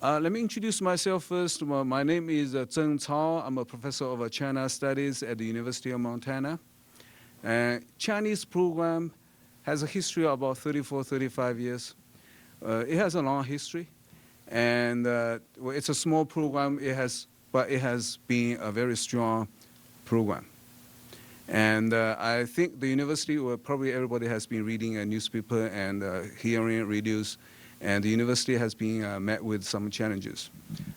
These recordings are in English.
Let me introduce myself first. Well, my name is Zheng Cao. I'm a professor of China Studies at the University of Montana. Chinese program has a history of about 34, 35 years. It has a long history, and well, it's a small program. But it has been a very strong program. And I think the university, well, probably everybody has been reading a newspaper and hearing radios, and the university has been met with some challenges.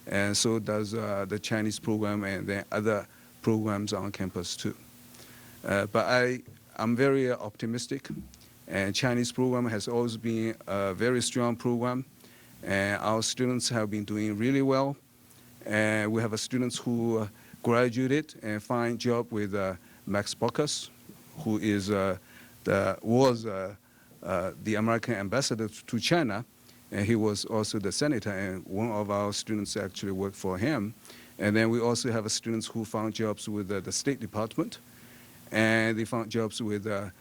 And so does the Chinese program and the other programs on campus too. But I'm very optimistic, and Chinese program has always been a very strong program, and our students have been doing really well. And we have students who graduated and find job with Max Baucus, who was the American ambassador to China, and he was also the senator, and one of our students actually worked for him. And then we also have students who found jobs with the State Department, and they found jobs with the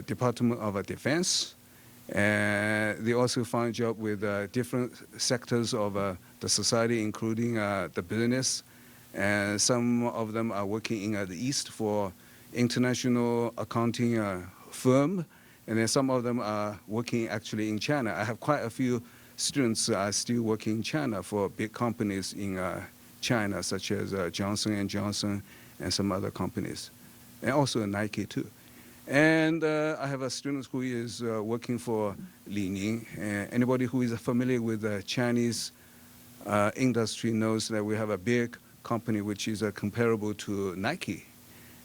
Department of Defense, and they also found jobs with different sectors of the society, including the business. And some of them are working in the East for international accounting firm, and then some of them are working actually in China. I have quite a few students are still working in China for big companies in China, such as Johnson & Johnson and some other companies, and also Nike too. And I have a student who is working for Li Ning. Anybody who is familiar with the Chinese industry knows that we have a big company which is comparable to Nike.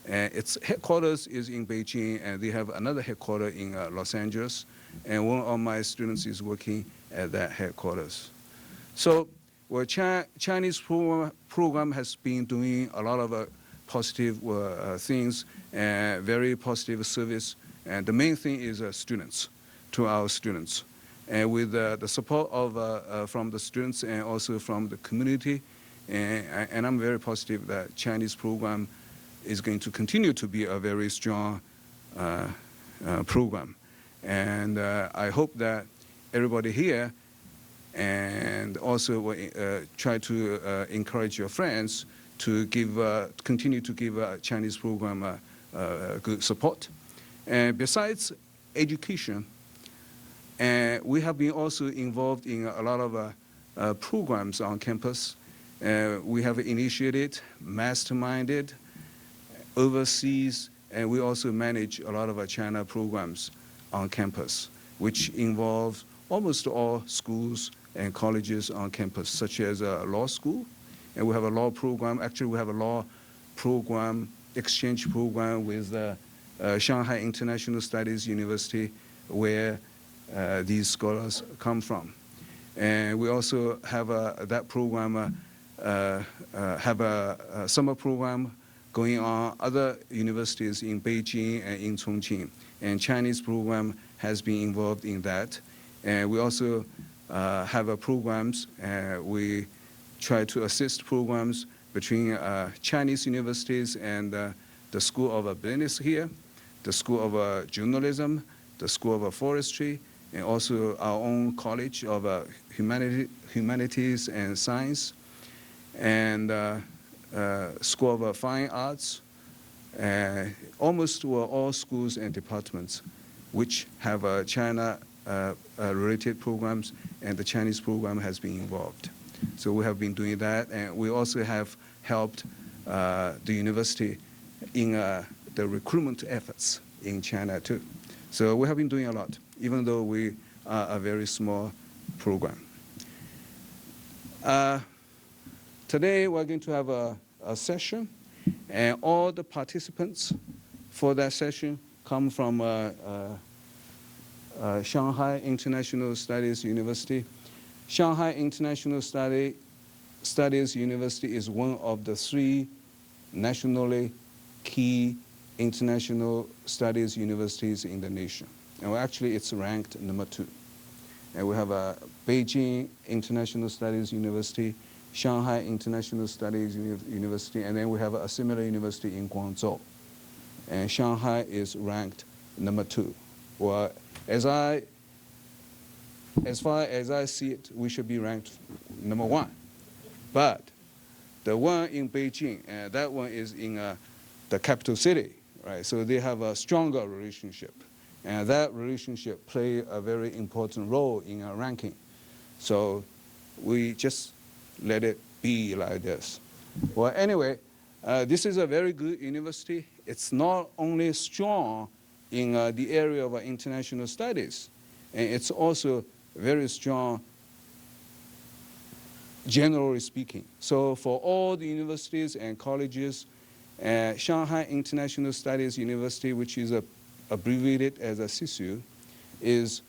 Its headquarters is in Beijing, and they have another headquarters in Los Angeles. And one of my students is working at that headquarters. So, well, Chinese program has been doing a lot of positive things and very positive service. And the main thing is students, to our students. And with the support of from the students and also from the community, and I'm very positive that Chinese program is going to continue to be a very strong program. And I hope that everybody here and also try to encourage your friends to continue to give Chinese program good support. And besides education, we have been also involved in a lot of programs on campus. We have initiated, masterminded, overseas, and we also manage a lot of China programs on campus, which involve almost all schools and colleges on campus, such as a law school. And we have a law program. Actually, we have a law program, exchange program with Shanghai International Studies University, where these scholars come from. And we also have that program, have a summer program going on other universities in Beijing and in Chongqing. And Chinese program has been involved in that. And we also have programs, we try to assist programs between Chinese universities and the School of Business here, the School of Journalism, the School of Forestry, and also our own College of Humanities and Science, and School of Fine Arts. Almost all schools and departments which have China-related programs, and the Chinese program has been involved. So we have been doing that, and we also have helped the university in the recruitment efforts in China too. So we have been doing a lot, even though we are a very small program. Today we're going to have a session, and all the participants for that session come from Shanghai International Studies University. Shanghai International Studies University is one of the 3 nationally key international studies universities in the nation. And actually it's ranked number 2. And we have Beijing International Studies University, Shanghai International Studies University, and then we have a similar university in Guangzhou. And Shanghai is ranked number 2. Well, as I as far as I see it, we should be ranked number 1. But the one in Beijing, that one is in the capital city, right? So they have a stronger relationship. And that relationship play a very important role in our ranking. So we just let it be like this. Well, anyway, this is a very good university. It's not only strong in the area of international studies, and it's also very strong generally speaking. So for all the universities and colleges, Shanghai International Studies University, which is abbreviated as a SISU, is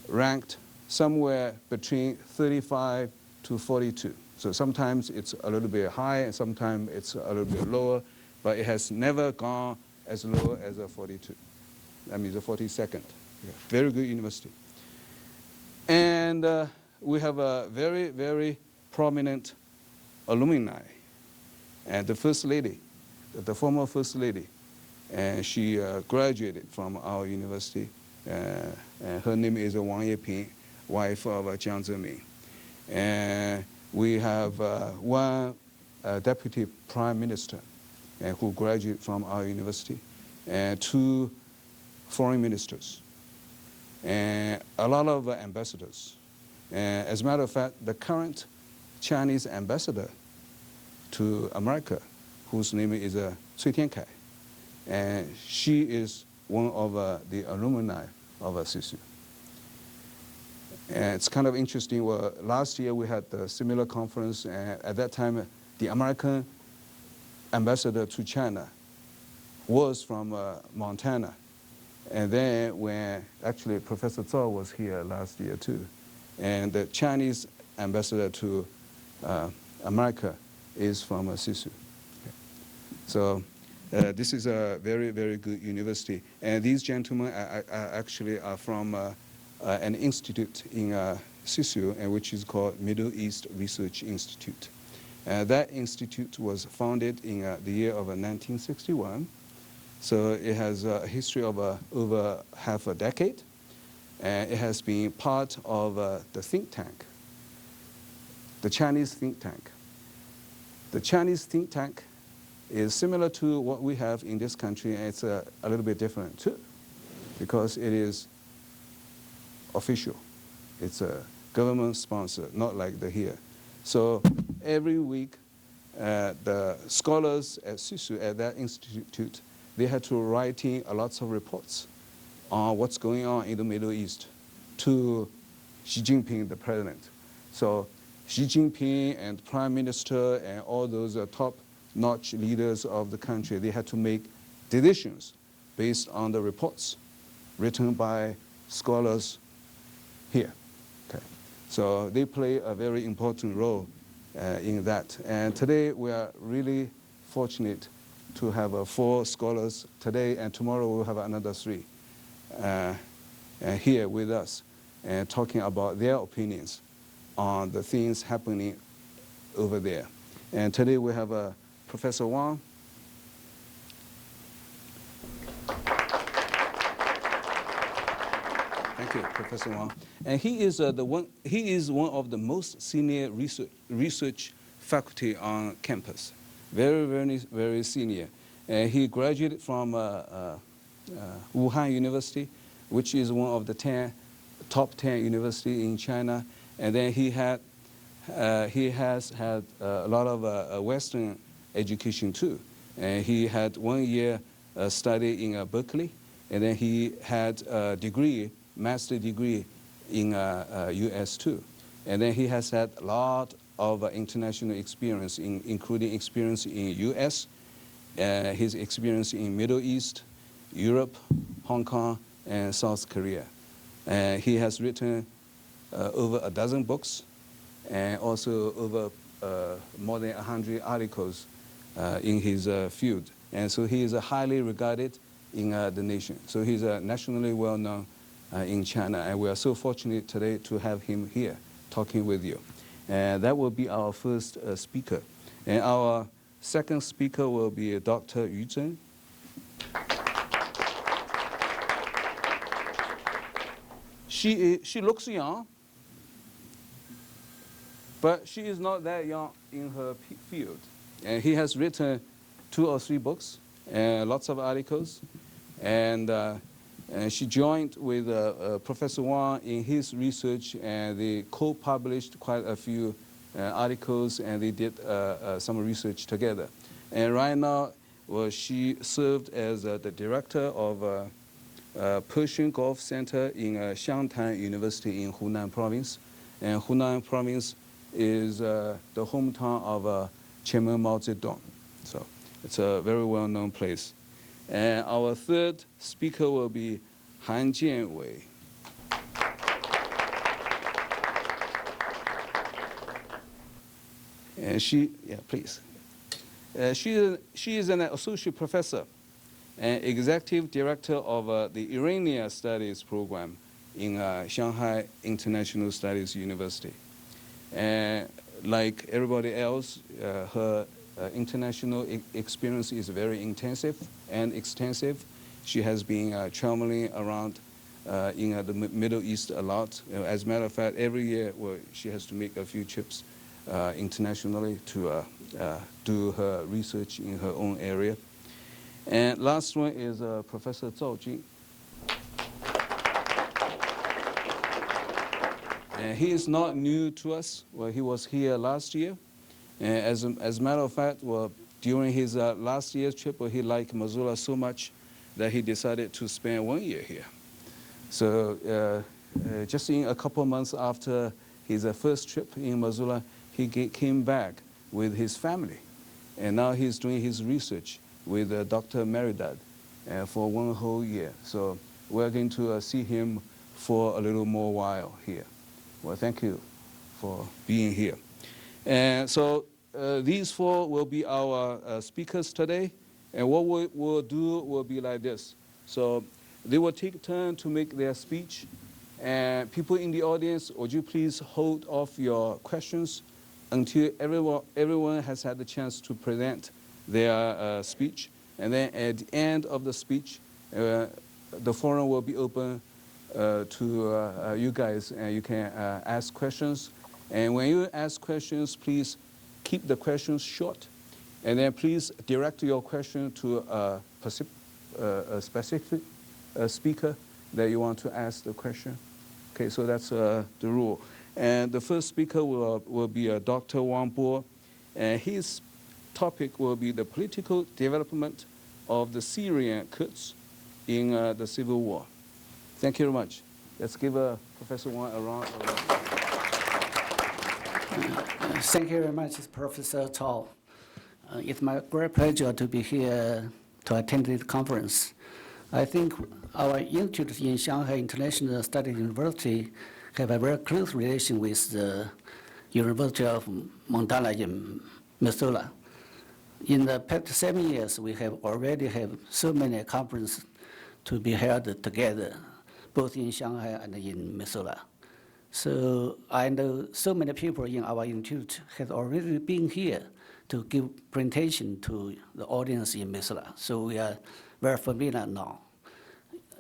ranked somewhere between 35 to 42. So sometimes it's a little bit high and sometimes it's a little bit lower, but it has never gone as low as a 42. That means a 42nd. Yeah. Very good university. And we have a very, very prominent alumni. And the First Lady, the former First Lady, and she graduated from our university. And her name is Wang Yeping, wife of Jiang Zemin. And we have one deputy prime minister who graduated from our university, and 2 foreign ministers, and a lot of ambassadors. And as a matter of fact, the current Chinese ambassador to America, whose name is Cui Tiankai, and she is one of the alumni of SISU. And it's kind of interesting. Well, last year we had a similar conference, and at that time, the American ambassador to China was from Montana. And then when actually Professor Zhao was here last year too, and the Chinese ambassador to America is from SISU. Okay. So this is a very, very good university. And these gentlemen actually are from an institute in SISU, which is called Middle East Research Institute. That institute was founded in the year of 1961. So it has a history of over half a decade. And it has been part of the think tank, the Chinese think tank. The Chinese think tank is similar to what we have in this country, and it's a little bit different too, because it is official. It's a government sponsor, not like the here. So every week, the scholars at SISU, at that institute, they had to write in lots of reports on what's going on in the Middle East to Xi Jinping, the president. So Xi Jinping and Prime Minister and all those top-notch leaders of the country, they had to make decisions based on the reports written by scholars here. Okay. So they play a very important role in that. And today we are really fortunate to have 4 scholars today, and tomorrow we'll have another 3 here with us and talking about their opinions on the things happening over there. And today we have Professor Wang. Thank you, Professor Wang. And he is one of the most senior research faculty on campus. Very, very, very senior. He graduated from Wuhan University, which is one of the top 10 universities in China. And then he has had a lot of Western education too. And he had 1 year study in Berkeley, and then he had a degree, master degree in US too. And then he has had a lot of international experience, including experience in US, his experience in Middle East, Europe, Hong Kong, and South Korea. He has written over a dozen books, and also over more than 100 articles in his field. And so he is highly regarded in the nation. So he's nationally well known in China, and we are so fortunate today to have him here talking with you. And that will be our first speaker. And our second speaker will be Dr. Yu Zhen. She looks young, but she is not that young in her field. And he has written 2 or 3 books and lots of articles. And she joined with Professor Wang in his research, and they co-published quite a few articles, and they did some research together. And right now, well, she served as the director of Persian Gulf Center in Xiangtan University in Hunan Province. And Hunan Province is the hometown of Chairman Mao Zedong. So it's a very well-known place. And our third speaker will be Han Jianwei. And she, yeah, please. She is an associate professor and executive director of the Iranian Studies program in Shanghai International Studies University. And like everybody else, her international experience is very intensive and extensive. She has been traveling around in the Middle East a lot. As a matter of fact, every year she has to make a few trips internationally to do her research in her own area. And last one is Professor Zhao Jun. And he is not new to us. Well, he was here last year. And as a matter of fact, well, during his last year's trip, he liked Missoula so much that he decided to spend 1 year here. So just in a couple of months after his first trip in Missoula, he came back with his family. And now he's doing his research with Dr. Meridad for 1 whole year. So we're going to see him for a little more while here. Well, thank you for being here. And so these 4 will be our speakers today. And what we will do will be like this. So they will take turn to make their speech. And people in the audience, would you please hold off your questions until everyone has had the chance to present their speech. And then at the end of the speech, the forum will be open to you guys, and you can ask questions. And when you ask questions, please keep the questions short. And then please direct your question to a specific speaker that you want to ask the question. Okay, so that's the rule. And the first speaker will be Dr. Wang Bo, and his topic will be the political development of the Syrian Kurds in the civil war. Thank you very much. Let's give Professor Wang a round of applause. Thank you very much, Professor Chao. It's my great pleasure to be here to attend this conference. I think our institute in Shanghai International Studies University have a very close relation with the University of Montana in Missoula. In the past 7 years, we have already have so many conferences to be held together, both in Shanghai and in Missoula. So I know so many people in our institute have already been here to give presentation to the audience in Missoula. So we are very familiar now.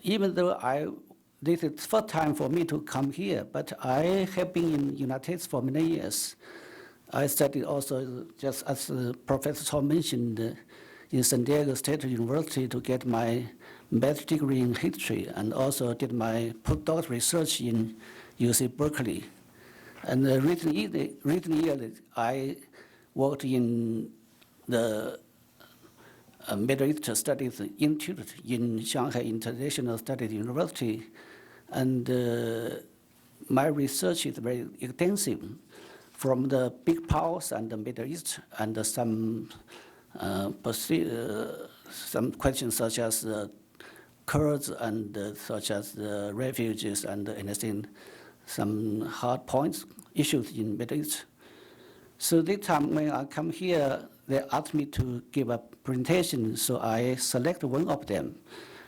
Even though this is the first time for me to come here, but I have been in the United States for many years. I studied also, just as Professor Chao mentioned, in San Diego State University to get my bachelor's degree in history, and also did my postdoc research in UC Berkeley. And recently, I worked in the Middle East Studies Institute in Shanghai International Studies University. And my research is very extensive from the big powers and the Middle East, and some questions such as Kurds and such as the refugees and anything, some hard points, issues in Middle East. So this time when I come here, they asked me to give a presentation, so I select one of them.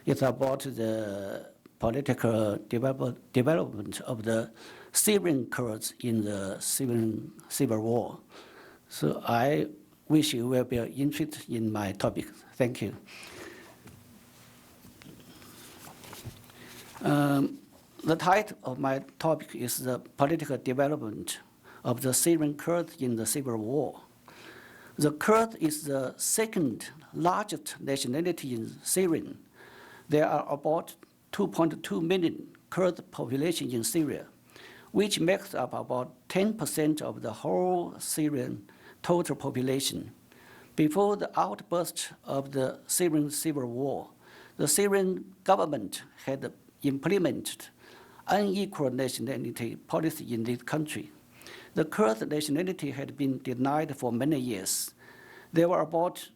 It's about the political development of the Syrian Kurds in the Syrian civil war. So I wish you will be interested in my topic. Thank you. The title of my topic is the political development of the Syrian Kurds in the civil war. The Kurd is the second largest nationality in Syria. There are about 2.2 million Kurd population in Syria, which makes up about 10% of the whole Syrian total population. Before the outburst of the Syrian civil war, the Syrian government had implemented unequal nationality policy in this country. The Kurd nationality had been denied for many years. There were about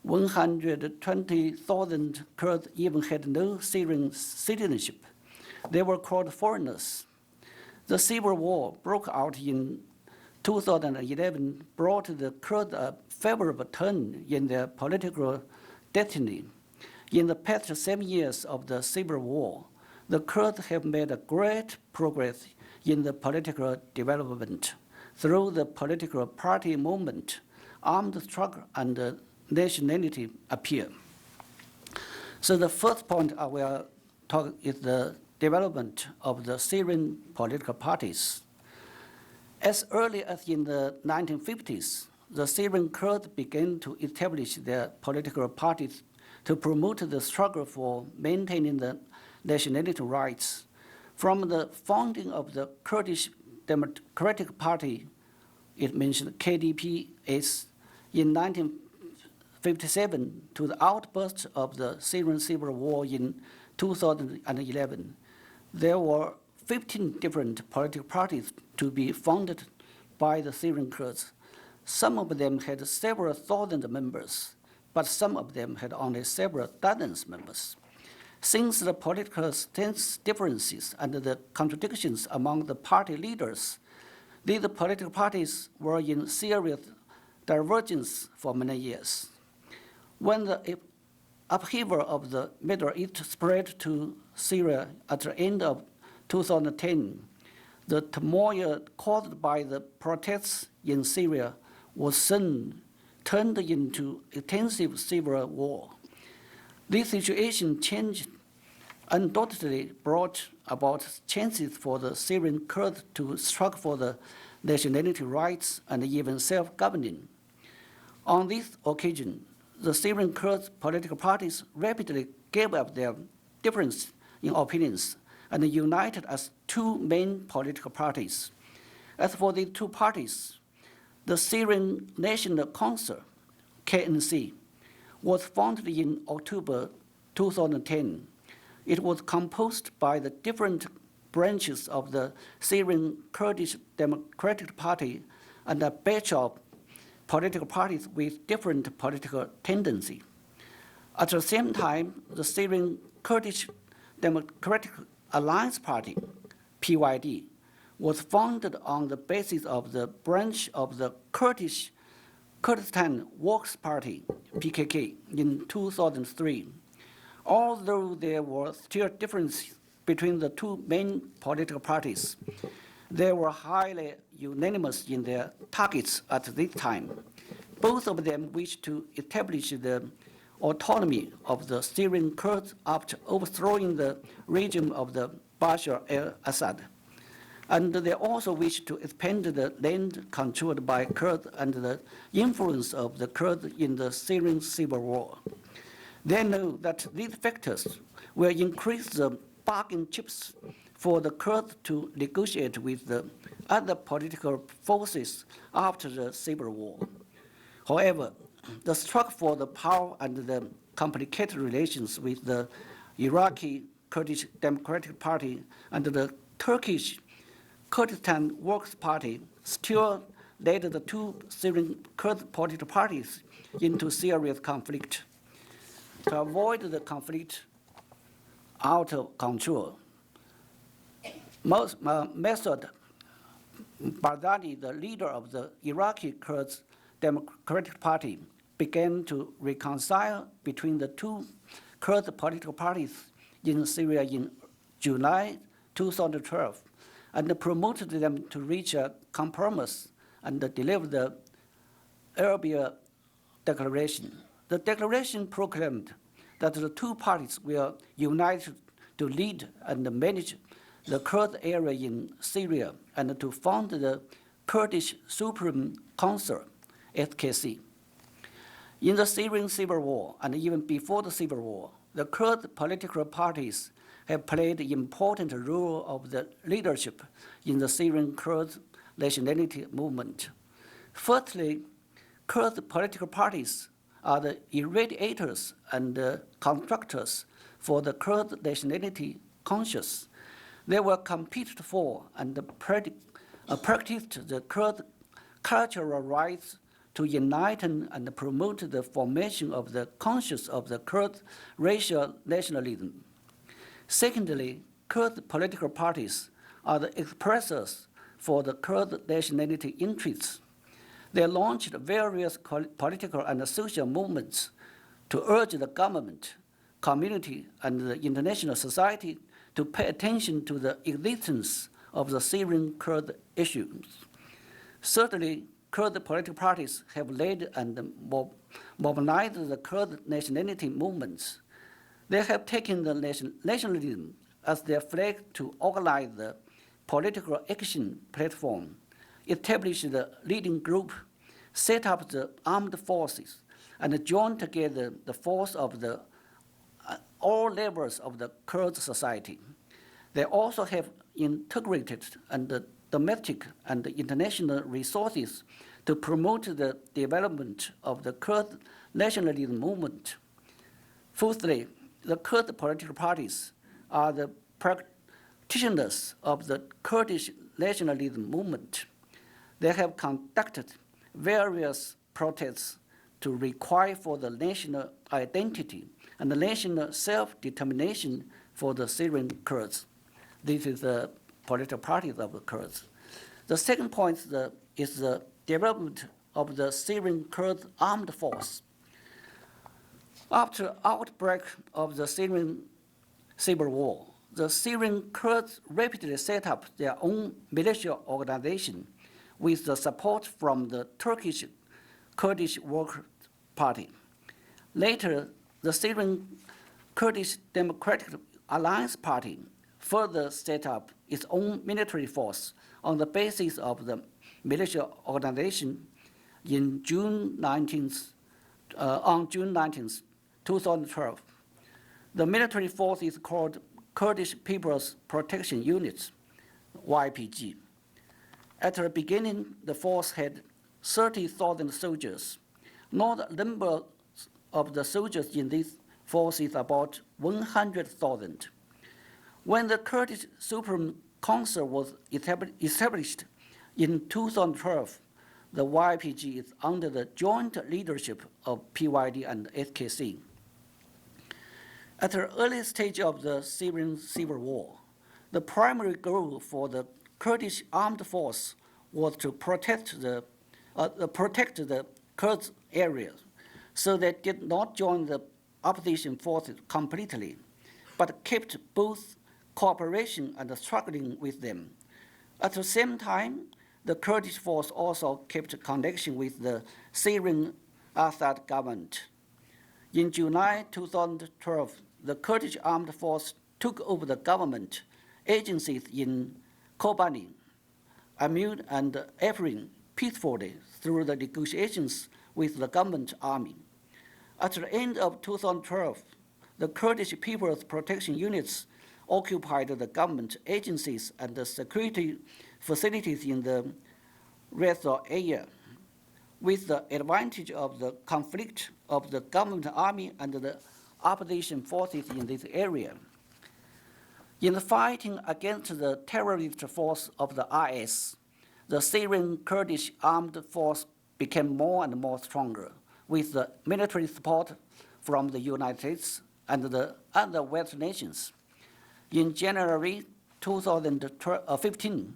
120,000 Kurds even had no Syrian citizenship. They were called foreigners. The civil war broke out in 2011, brought the Kurds a favorable turn in their political destiny. In the past 7 years of the civil war, the Kurds have made a great progress in the political development through the political party movement, armed struggle, and nationality appeal. So the first point I will talk is the development of the Syrian political parties. As early as in the 1950s, the Syrian Kurds began to establish their political parties to promote the struggle for maintaining the nationality rights. From the founding of the Kurdish Democratic Party, it mentioned KDPS, in 1957 to the outburst of the Syrian civil war in 2011, there were 15 different political parties to be founded by the Syrian Kurds. Some of them had several thousand members, but some of them had only several dozens members. Since the political stance differences and the contradictions among the party leaders, these political parties were in serious divergence for many years. When the upheaval of the Middle East spread to Syria at the end of 2010, the turmoil caused by the protests in Syria was soon turned into intensive civil war. This situation change undoubtedly brought about chances for the Syrian Kurds to struggle for the nationality rights and even self-governing. On this occasion, the Syrian Kurds political parties rapidly gave up their difference in opinions and united as two main political parties. As for the two parties, the Syrian National Council, KNC, was founded in October 2010. It was composed by the different branches of the Syrian Kurdish Democratic Party and a batch of political parties with different political tendency. At the same time, the Syrian Kurdish Democratic Alliance Party, PYD, was founded on the basis of the branch of the Kurdistan Workers' Party, PKK, in 2003. Although there were still differences between the two main political parties, they were highly unanimous in their targets at this time. Both of them wished to establish the autonomy of the Syrian Kurds after overthrowing the regime of the Bashar al-Assad. And they also wished to expand the land controlled by Kurds and the influence of the Kurds in the Syrian civil war. They know that these factors will increase the bargaining chips for the Kurds to negotiate with the other political forces after the civil war. However, the struggle for the power and the complicated relations with the Iraqi Kurdish Democratic Party and the Turkish Kurdistan Workers' Party still led the two Syrian Kurd political parties into serious conflict. To avoid the conflict out of control, Masoud Barzani, the leader of the Iraqi Kurds Democratic Party, began to reconcile between the two Kurd political parties in Syria in July 2012 and promoted them to reach a compromise and deliver the Erbil Declaration. The declaration proclaimed that the two parties will unite to lead and manage the Kurd area in Syria and to found the Kurdish Supreme Council, SKC. In the Syrian civil war, and even before the civil war, the Kurd political parties have played an important role of the leadership in the Syrian Kurd nationality movement. Firstly, Kurd political parties are the irradiators and constructors for the Kurd nationality conscious. They were competed for and practiced the Kurd cultural rights to unite and promote the formation of the conscience of the Kurd racial nationalism. Secondly, Kurd political parties are the expressors for the Kurd nationality interests. They launched various political and social movements to urge the government, community, and the international society to pay attention to the existence of the Syrian Kurd issues. Certainly, Kurd political parties have led and mobilized the Kurd nationality movements. They have taken the nationalism as their flag to organize the political action platform, establish the leading group, set up the armed forces, and join together the force of the all levels of the Kurd society. They also have integrated and domestic and international resources to promote the development of the Kurd nationalism movement. Fourthly, the Kurd political parties are the practitioners of the Kurdish nationalism movement. They have conducted various protests to require for the national identity and the national self-determination for the Syrian Kurds. This is the political parties of the Kurds. The second point is the development of the Syrian Kurd armed force. After outbreak of the Syrian civil war, the Syrian Kurds rapidly set up their own militia organization with the support from the Turkish Kurdish Workers' Party. Later, the Syrian Kurdish Democratic Alliance Party further set up its own military force on the basis of the militia organization on June 19, 2012. The military force is called Kurdish People's Protection Units, YPG. At the beginning, the force had 30,000 soldiers. Now the number of the soldiers in this force is about 100,000. When the Kurdish Supreme Council was established in 2012, the YPG is under the joint leadership of PYD and SKC. At the early stage of the Syrian civil war, the primary goal for the Kurdish armed force was to protect the Kurds area, so they did not join the opposition forces completely, but kept both cooperation and struggling with them. At the same time, the Kurdish force also kept connection with the Syrian Assad government. In July 2012, the Kurdish armed force took over the government agencies in Kobani, Amun, and Afrin peacefully through the negotiations with the government army. At the end of 2012, the Kurdish People's Protection Units occupied the government agencies and the security facilities in the Reza area, with the advantage of the conflict of the government army and the opposition forces in this area. In the fighting against the terrorist force of the IS, the Syrian Kurdish armed force became more and more stronger, with the military support from the United States and the other Western nations. In January 2015,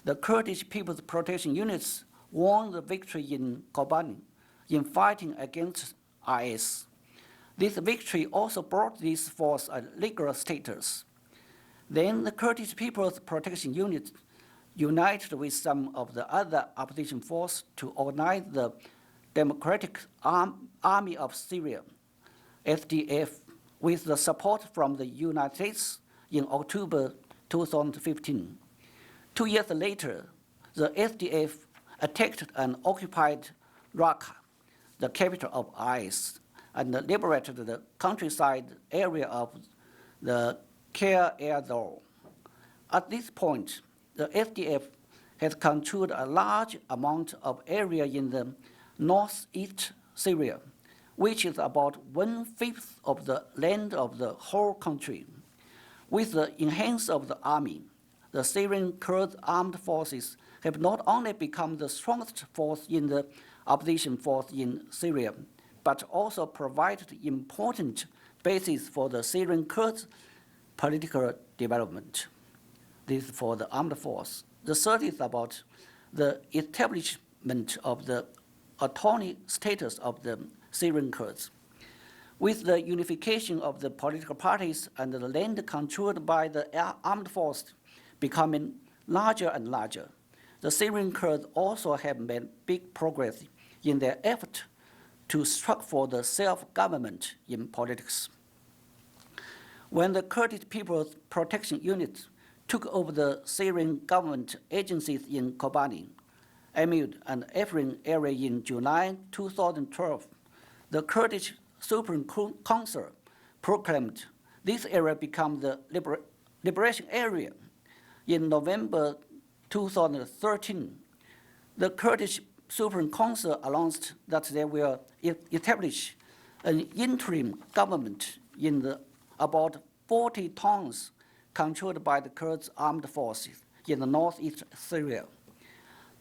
the Kurdish People's Protection Units won the victory in Kobani in fighting against IS. This victory also brought this force a legal status. Then the Kurdish People's Protection Unit united with some of the other opposition forces to organize the Democratic Army of Syria, SDF, with the support from the United States in October 2015. 2 years later, the SDF attacked and occupied Raqqa, the capital of IS, and liberated the countryside area of the Kir Azor. At this point, the SDF has controlled a large amount of area in the northeast Syria, which is about 1/5 of the land of the whole country. With the enhancement of the army, the Syrian Kurd armed forces have not only become the strongest force in the opposition force in Syria, but also provided important basis for the Syrian Kurds' political development. This is for the armed force. The third is about the establishment of the autonomy status of the Syrian Kurds. With the unification of the political parties and the land controlled by the armed force becoming larger and larger, the Syrian Kurds also have made big progress in their effort to strive for the self-government in politics. When the Kurdish People's Protection Unit took over the Syrian government agencies in Kobani, Amud, and Afrin area in July 2012, the Kurdish Supreme Council proclaimed this area become the liberation area. In November 2013, the Kurdish Supreme Council announced that they will establish an interim government in about 40 towns controlled by the Kurds armed forces in the northeast Syria.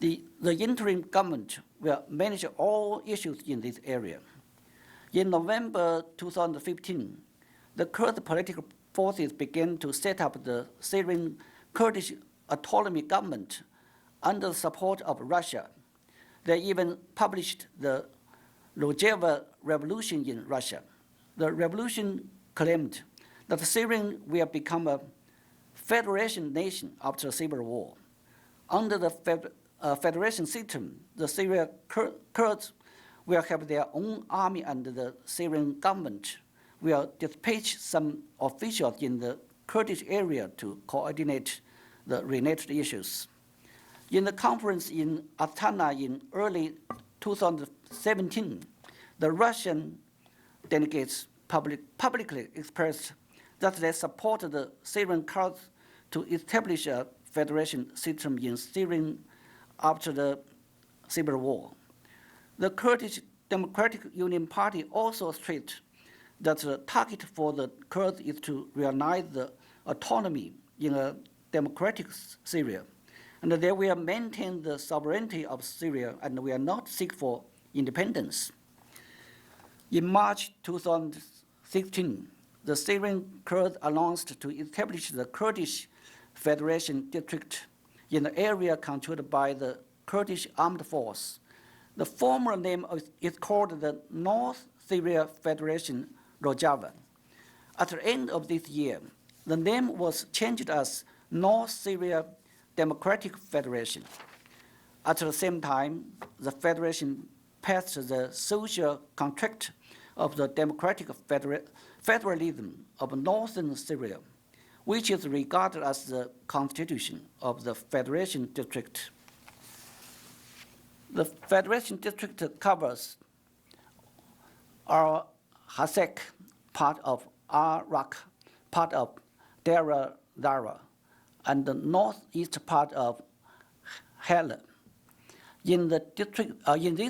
The interim government will manage all issues in this area. In November 2015, the Kurd political forces began to set up the Syrian Kurdish autonomy government under the support of Russia. They even published the Rojava Revolution in Russia. The revolution claimed that Syria will become a federation nation after the civil war. Under the federation system, the Syrian Kurds will have their own army, and the Syrian government will dispatch some officials in the Kurdish area to coordinate the related issues. In the conference in Astana in early 2017, the Russian delegates publicly expressed that they supported the Syrian Kurds to establish a federation system in Syria after the civil war. The Kurdish Democratic Union Party also stated that the target for the Kurds is to realize the autonomy in a democratic Syria, and they will maintain the sovereignty of Syria and will not seek for independence. In March 2016, the Syrian Kurds announced to establish the Kurdish Federation District in the area controlled by the Kurdish Armed Force. The former name is called the North Syria Federation Rojava. At the end of this year, the name was changed as North Syria Democratic Federation. At the same time, the federation passed the social contract of the democratic federalism of northern Syria, which is regarded as the constitution of the Federation District. The Federation District covers Al-Hasek, part of Al-Raqqa, part of Deir al-Dara, and the northeast part of Hala. In this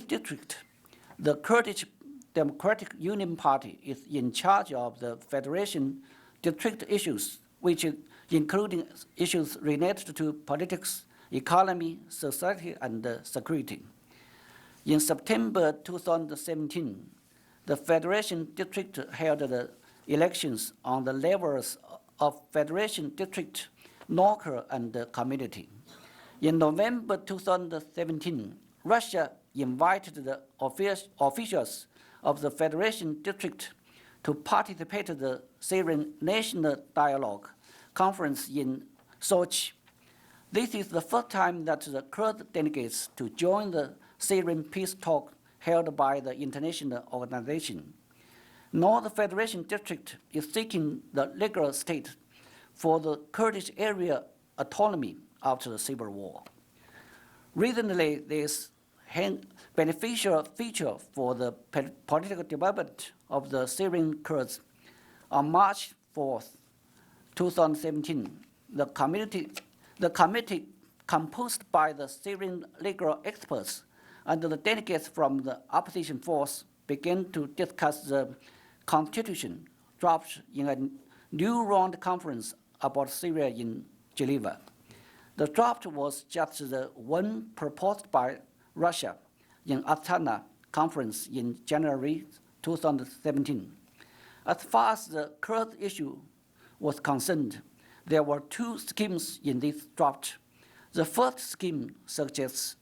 district, the Kurdish Democratic Union Party is in charge of the Federation District issues, which including issues related to politics, economy, society, and security. In September 2017, the Federation District held the elections on the levels of Federation District, local, and community. In November 2017, Russia invited the officials of the Federation District to participate in the Syrian National Dialogue Conference in Sochi. This is the first time that the Kurd delegates to join the Syrian peace talk held by the international organization. Now the Federation District is seeking the legal state for the Kurdish area autonomy after the civil war. Recently, this beneficial feature for the political development of the Syrian Kurds. On March 4th, 2017, the committee composed by the Syrian legal experts and the delegates from the opposition force began to discuss the constitution draft in a new round conference about Syria in Geneva. The draft was just the one proposed by Russia in Astana conference in January 2017. As far as the Kurd issue was concerned, there were two schemes in this draft. The first scheme suggests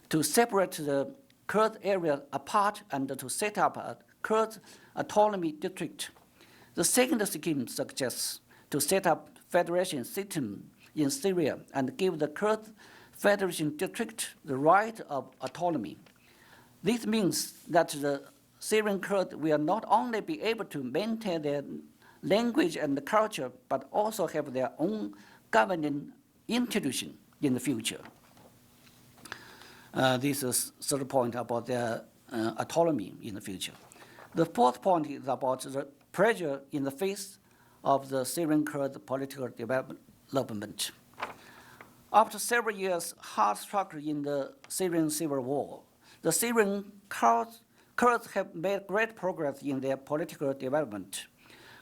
to separate the Kurd area apart and to set up a Kurd autonomy district. The second scheme suggests to set up federation system in Syria and give the Kurd federation district the right of autonomy. This means that the Syrian Kurds will not only be able to maintain their language and culture, but also have their own governing institution in the future. This is the third point about their autonomy in the future. The fourth point is about the pressure in the face of the Syrian Kurd political development. After several years hard struggle in the Syrian civil war, the Syrian Kurds have made great progress in their political development.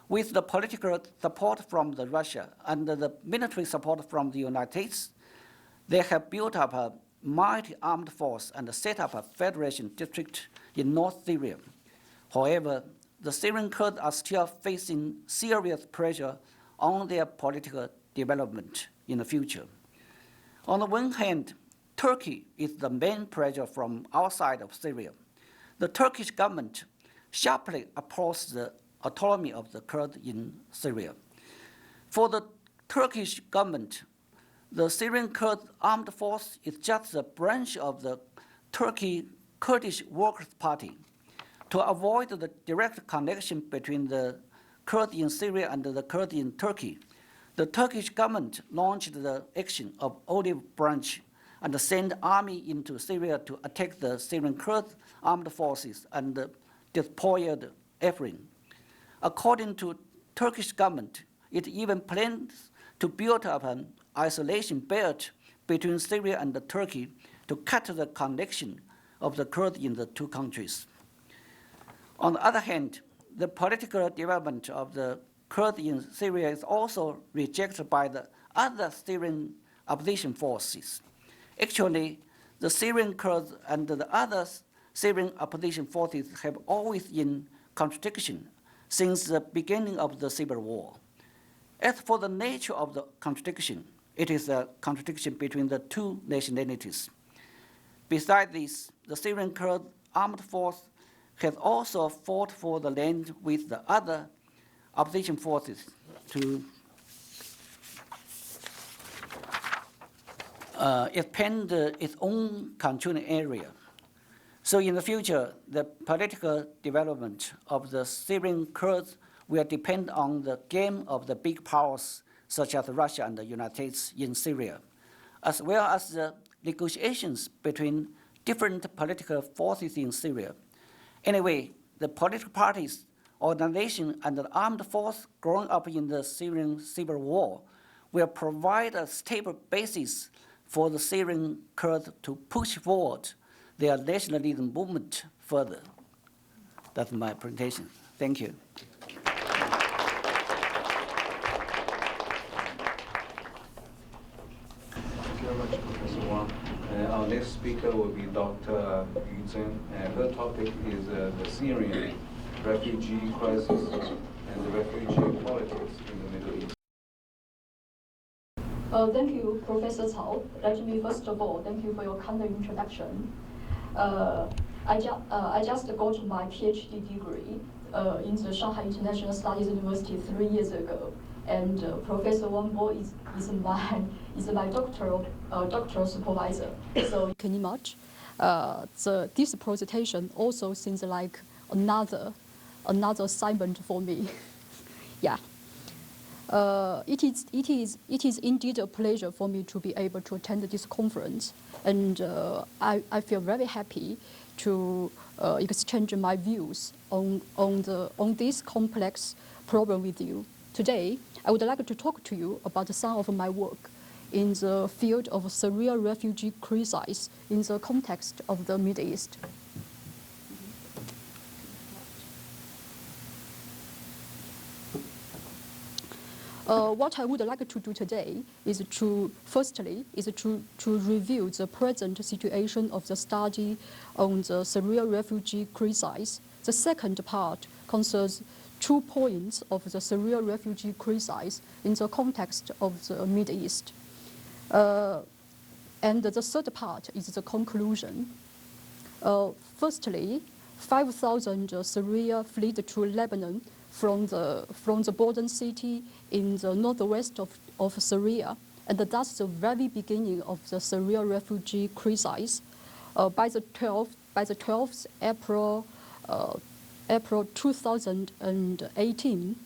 With the political support from Russia and the military support from the United States, they have built up a mighty armed force and set up a federation district in North Syria. However, the Syrian Kurds are still facing serious pressure on their political development in the future. On the one hand, Turkey is the main pressure from outside of Syria. The Turkish government sharply opposed the autonomy of the Kurds in Syria. For the Turkish government, the Syrian Kurd armed force is just a branch of the Kurdish Workers' Party. To avoid the direct connection between the Kurds in Syria and the Kurds in Turkey, the Turkish government launched the action of Olive Branch and sent army into Syria to attack the Syrian Kurd armed forces and despoiled Afrin. According to Turkish government, it even plans to build up an isolation belt between Syria and Turkey to cut the connection of the Kurds in the two countries. On the other hand, the political development of the Kurds in Syria is also rejected by the other Syrian opposition forces. Actually, the Syrian Kurds and the other Syrian opposition forces have always in contradiction since the beginning of the civil war. As for the nature of the contradiction, it is a contradiction between the two nationalities. Besides this, the Syrian Kurd armed force has also fought for the land with the other opposition forces to expand its own controlling area. So in the future, the political development of the Syrian Kurds will depend on the game of the big powers such as Russia and the United States in Syria, as well as the negotiations between different political forces in Syria. Anyway, the political parties, organization, and the armed force growing up in the Syrian civil war will provide a stable basis for the Syrian Kurds to push forward their nationalism movement further. That's my presentation. Thank you. Thank you very much, Professor Wang. Our next speaker will be Dr. Yu Zhen, and her topic is the Syrian refugee crisis and the refugee politics in the Middle East. Thank you, Professor Cao. Let me first of all thank you for your kind introduction. I just got my PhD degree in the Shanghai International Studies University 3 years ago, and Professor Wang Bo is my doctoral supervisor. So Can you much? This presentation also seems like another assignment for me. Yeah. It is indeed a pleasure for me to be able to attend this conference, and I feel very happy to exchange my views on this complex problem with you. Today, I would like to talk to you about some of my work in the field of Syrian refugee crisis in the context of the Middle East. What I would like to do today is to review the present situation of the study on the Syrian refugee crisis. The second part concerns 2 points of the Syrian refugee crisis in the context of the Middle East. And the third part is the conclusion. Firstly, 5,000 Syrians fled to Lebanon from the border city in the northwest of Syria, and that's the very beginning of the Syrian refugee crisis. By the 12th April 2018,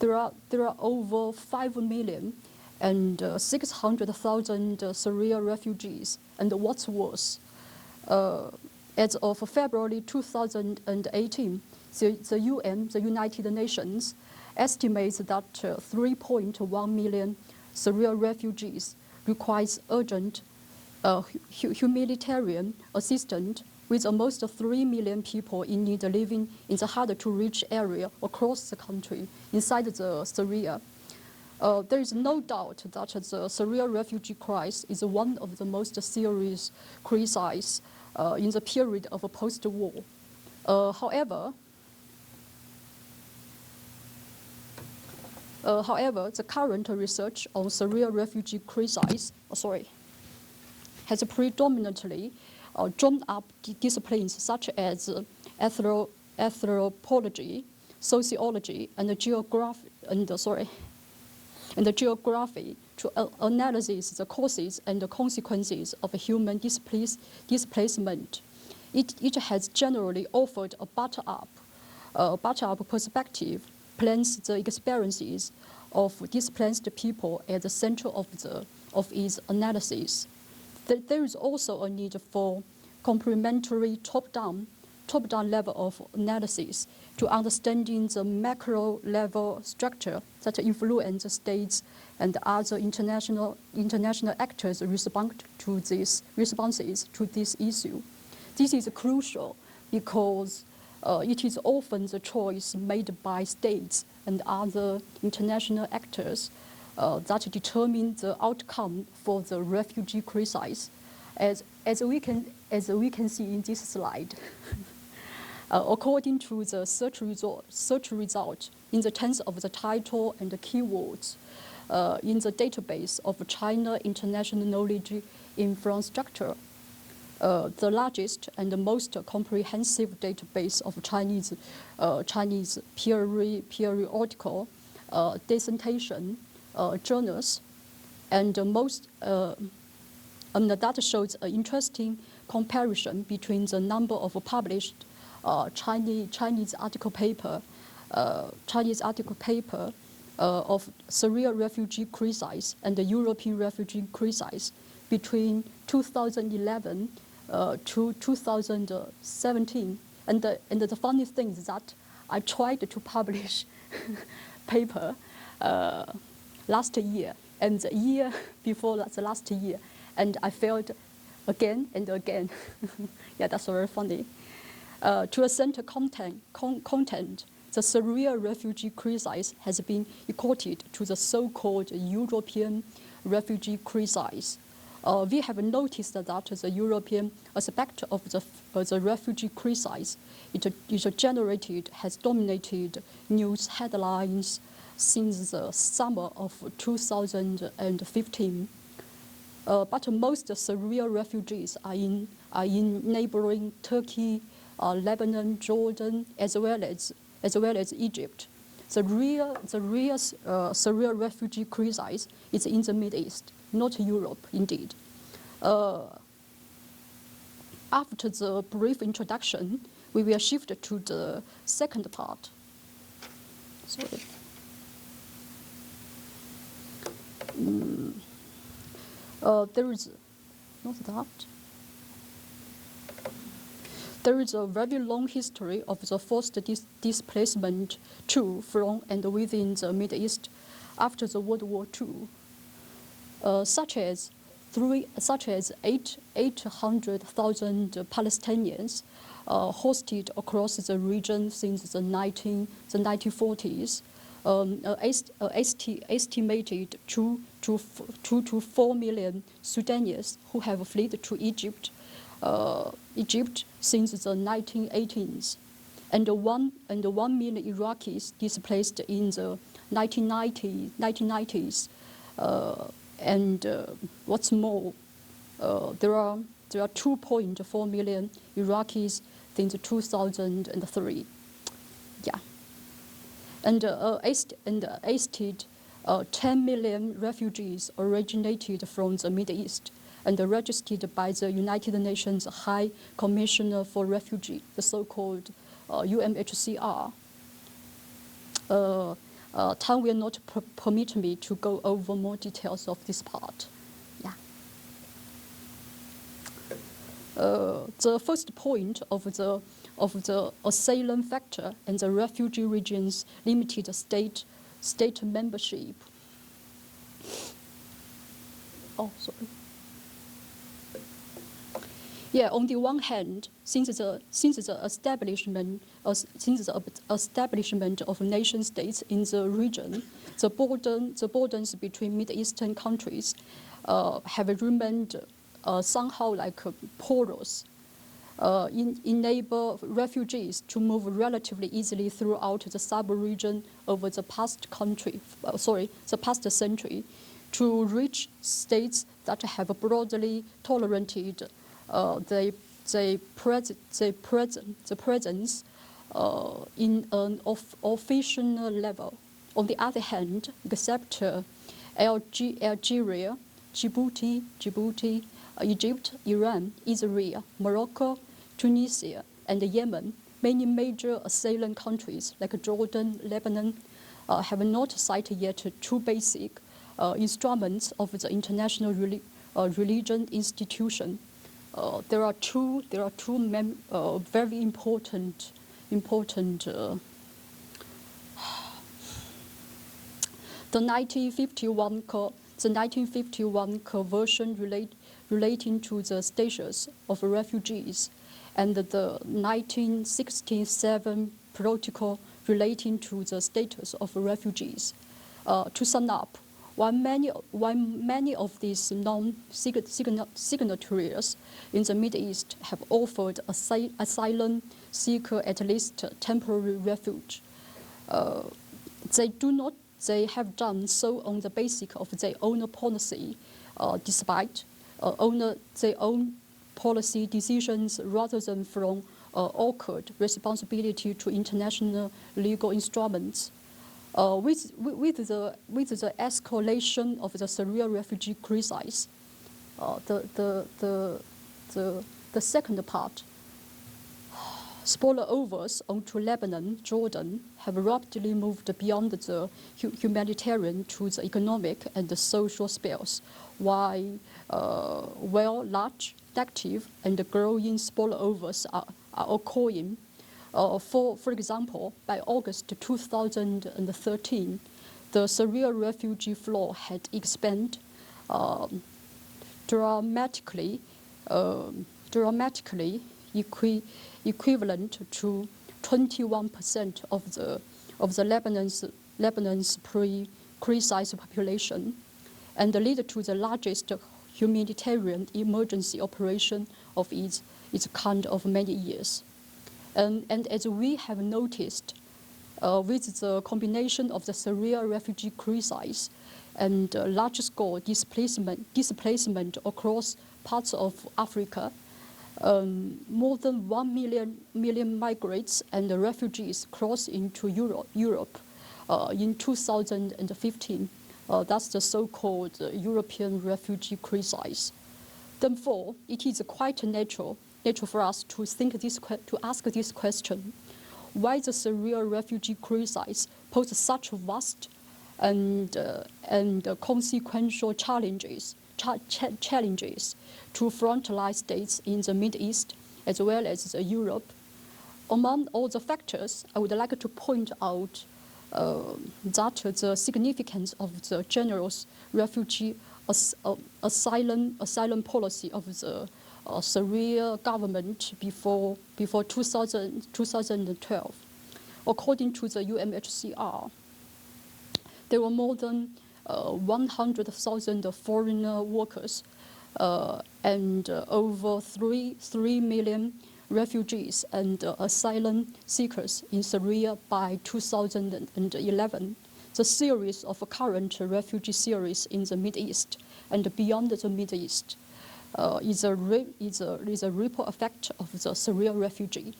there are over 5 million and 600,000 Syrian refugees. And what's worse, as of February 2018, the UN, the United Nations, estimates that 3.1 million Syrian refugees requires urgent humanitarian assistance, with almost 3 million people in need living in the hard-to-reach area across the country inside the Syria. There is no doubt that the Syrian refugee crisis is one of the most serious crises in the period of post-war. However, the current research on Syrian refugee crisis has predominantly drawn up disciplines such as anthropology, sociology, and geography to analyze the causes and the consequences of human displacement. It has generally offered a bottom-up perspective, plans the experiences of displaced people at the center of its analysis. There is also a need for complementary top-down level of analysis to understanding the macro level structure that influence states and other international actors' responses to this issue. This is crucial because it is often the choice made by states and other international actors that determine the outcome for the refugee crisis, as we can see in this slide. According to the search result in the terms of the title and the keywords in the database of China International Knowledge Infrastructure, the largest and the most comprehensive database of Chinese periodical dissertation journals, and that shows an interesting comparison between the number of published Chinese article paper of Syrian refugee crisis and the European refugee crisis between 2011 to 2017. And the funny thing is that I tried to publish paper last year and the year before the last year, and I failed again and again. Yeah, that's very funny. To assess content, the Syrian refugee crisis has been equated to the so-called European refugee crisis. We have noticed that the European aspect of the refugee crisis has dominated news headlines since the summer of 2015. But most Syrian refugees are in neighboring Turkey, Lebanon, Jordan, as well as Egypt. The real Syrian refugee crisis is in the Middle East, not Europe, indeed. After the brief introduction, we will shift to the second part. Sorry. There is not that. There is a very long history of the forced displacement to, from, and within the Middle East after the World War II, such as 800,000 Palestinians hosted across the region since the 1940s. Estimated 2 to 4 million Sudanese who have fled to Egypt since the 1980s, and 1 million Iraqis displaced in the 1990s. What's more, there are 2.4 million Iraqis since 2003. Yeah. And estimated 10 million refugees originated from the Middle East and registered by the United Nations High Commissioner for Refugees, the so-called UNHCR. Time will not permit me to go over more details of this part. Yeah. The first point of the asylum factor and the refugee region's limited state membership. Oh, sorry. Yeah, on the one hand, since the establishment of nation states in the region, the borders between Middle Eastern countries have remained somehow like porous. Enable refugees to move relatively easily throughout the sub-region over the past century, to reach states that have broadly tolerated the presence in an official level. On the other hand, except Algeria, Djibouti, Egypt, Iran, Israel, Morocco, Tunisia, and Yemen, many major asylum countries like Jordan, Lebanon, have not cited yet two basic instruments of the international religion institution. There are two very important. The 1951 convention relating to the status of refugees, and the 1967 protocol relating to the status of refugees. To sum up, while many of these non-signatories in the Middle East have offered asylum seeker at least temporary refuge, they have done so on the basis of their own policy, despite their own policy decisions rather than from awkward responsibility to international legal instruments. With the escalation of the Syria refugee crisis, the second part, spillovers onto Lebanon, Jordan have rapidly moved beyond the humanitarian to the economic and the social spheres, while large, active, and growing spillovers are occurring. For example, by August 2013, the Syria refugee flow had expanded dramatically equivalent to 21% of the Lebanon's pre-crisis population, and led to the largest humanitarian emergency operation of its kind of many years. And as we have noticed, with the combination of the Syria refugee crisis and large-scale displacement across parts of Africa, more than 1 million migrants and refugees crossed into Europe in 2015. That's the so-called European refugee crisis. Therefore, it is quite natural for us to ask this question: why the Syria refugee crisis poses such vast and consequential challenges to frontline states in the Middle East as well as Europe. Among all the factors, I would like to point out that the significance of the generous refugee asylum policy of the Syria government before 2012. According to the UNHCR, there were more than 100,000 foreign workers and over 3 million refugees and asylum seekers in Syria by 2011. The series of current refugee series in the Middle East and beyond the Middle East is a ripple effect of the Syria refugee.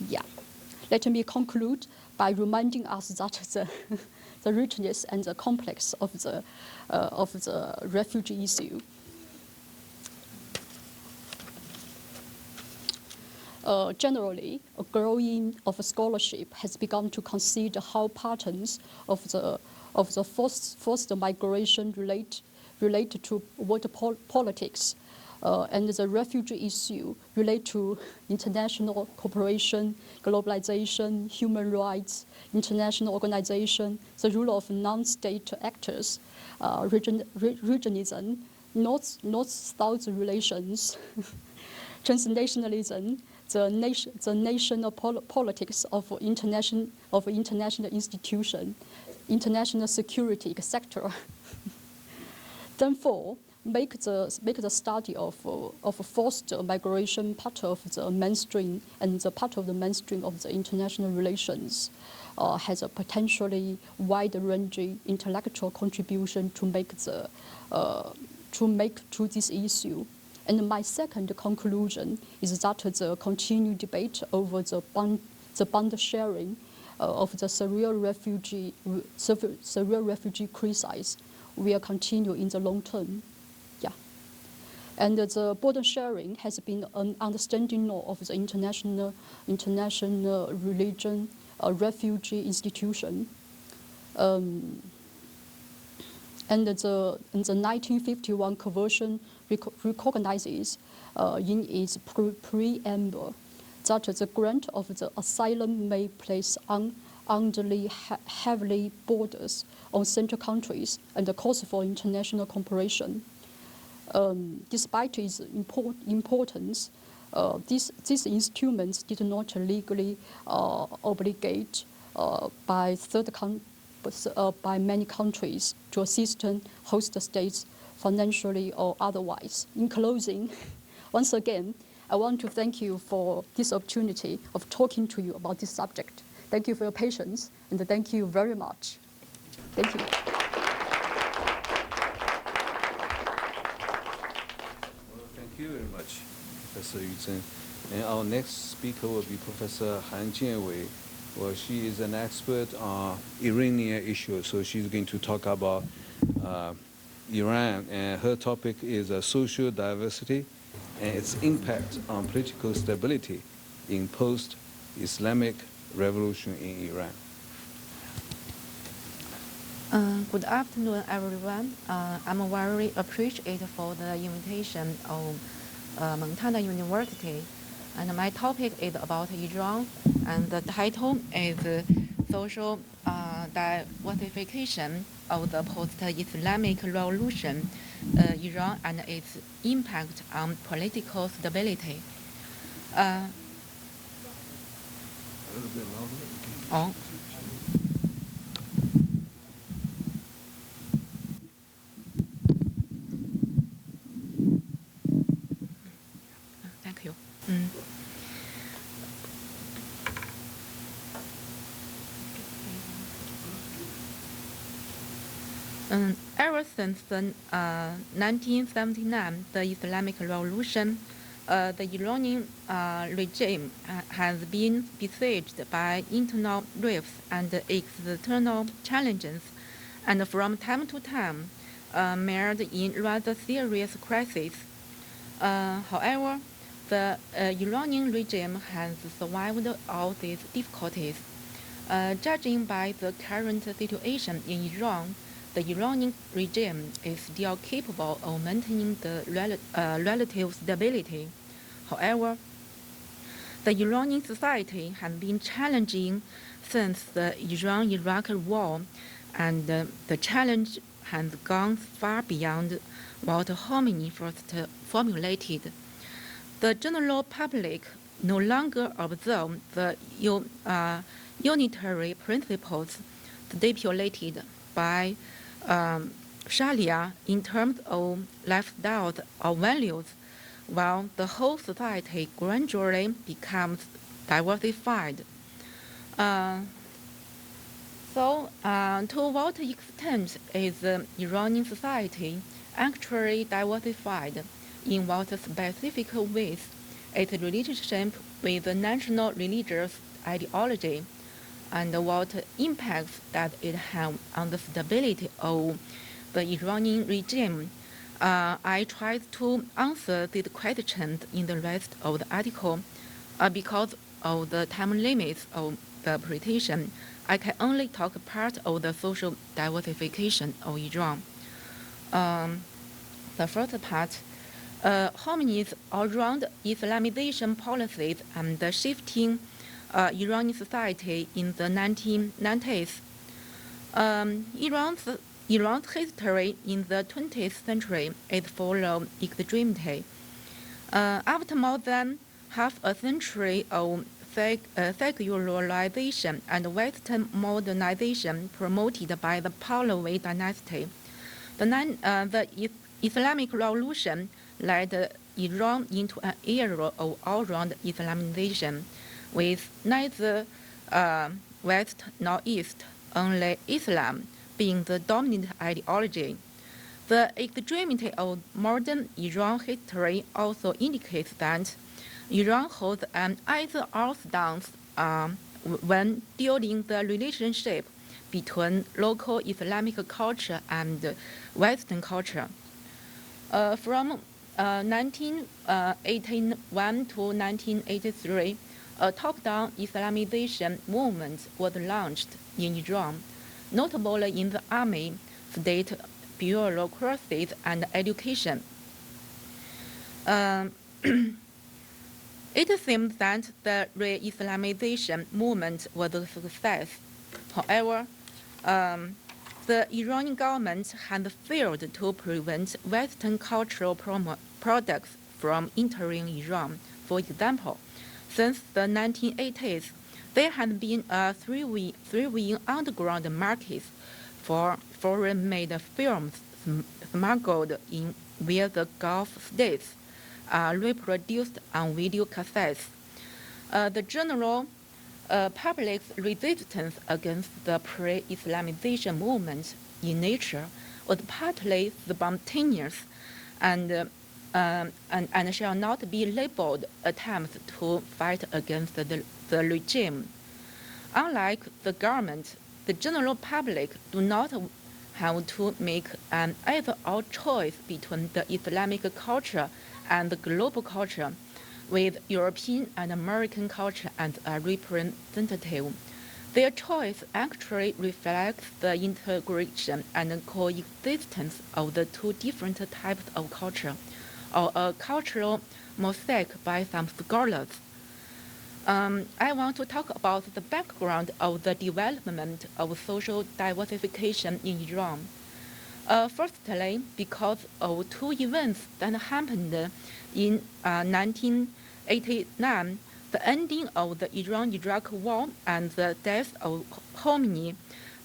Yeah. Let me conclude by reminding us that the richness and the complex of the refugee issue. Generally, a growing of scholarship has begun to consider how patterns of the forced migration relate to water politics, and the refugee issue relate to international cooperation, globalization, human rights, international organization, the role of non-state actors, regionalism, North-South relations, transnationalism, the national politics of international institution, international security, etc. Therefore, make the study of forced migration part of the mainstream, and the part of the mainstream of the international relations has a potentially wide-ranging intellectual contribution to make to this issue. And my second conclusion is that the continued debate over the bond sharing of the Syria refugee crisis will continue in the long term. Yeah. And the burden sharing has been an understanding law of the international religion refugee institution. And the 1951 Convention recognizes in its preamble that the grant of the asylum may place unduly heavily borders on central countries and the cost for international cooperation. Despite its importance, these instruments did not legally obligate by many countries to assist host states financially or otherwise. In closing, once again, I want to thank you for this opportunity of talking to you about this subject. Thank you for your patience, and thank you very much. Thank you. Well, thank you very much, Professor Yu Zhen. And our next speaker will be Professor Han Jianwei. Well, she is an expert on Iranian issues, so she's going to talk about Iran, and her topic is social diversity and its impact on political stability in post-Islamic revolution in Iran. Good afternoon, everyone. I'm very appreciative for the invitation of Montana University. And my topic is about Iran, and the title is Social Diversification of the Post-Islamic Revolution, Iran and its Impact on Political Stability. A little bit louder. Oh. Thank you. Ever since the 1979, the Islamic Revolution, the Iranian regime has been besieged by internal rifts and external challenges, and from time to time, mired in rather serious crises. However, the Iranian regime has survived all these difficulties. Judging by the current situation in Iran, the Iranian regime is still capable of maintaining the relative stability. However, the Iranian society has been challenging since the Iran-Iraq war, and the challenge has gone far beyond what Khomeini first formulated. The general public no longer observe the unitary principles stipulated by Sharia in terms of lifestyles or values, while the whole society gradually becomes diversified. To what extent is the Iranian society actually diversified? In what specific ways its relationship with the national religious ideology, and what impacts does it have on the stability of the Iranian regime? I tried to answer these questions in the rest of the article. Because of the time limits of the presentation, I can only talk part of the social diversification of Iran. The first part, Khomeini's all-round Islamization policies and the shifting Iranian society in the 1990s. Iran's history in the 20th century is full of extremity. After more than half a century of secularization and Western modernization promoted by the Pahlavi dynasty, the Islamic Revolution led Iran into an era of all-round Islamization, with neither West nor East, only Islam being the dominant ideology. The extremity of modern Iran history also indicates that Iran holds an either-or stance when dealing the relationship between local Islamic culture and Western culture. From 1981 to 1983, a top-down Islamization movement was launched in Iran, notably in the army, state bureaucracies, and education. It seems that the re-Islamization movement was a success. However, the Iranian government had failed to prevent Western cultural products from entering Iran. For example, since the 1980s, there had been a thriving underground market for foreign-made films smuggled in via the Gulf states, reproduced on video cassettes. The general public's resistance against the pre-Islamization movement in nature was partly spontaneous and shall not be labeled attempts to fight against the regime. Unlike the government, the general public do not have to make an either-or choice between the Islamic culture and the global culture, with European and American culture as a representative. Their choice actually reflects the integration and coexistence of the two different types of culture, or a cultural mosaic by some scholars. I want to talk about the background of the development of social diversification in Iran. Firstly, because of two events that happened in 1989, the ending of the Iran-Iraq War and the death of Khomeini,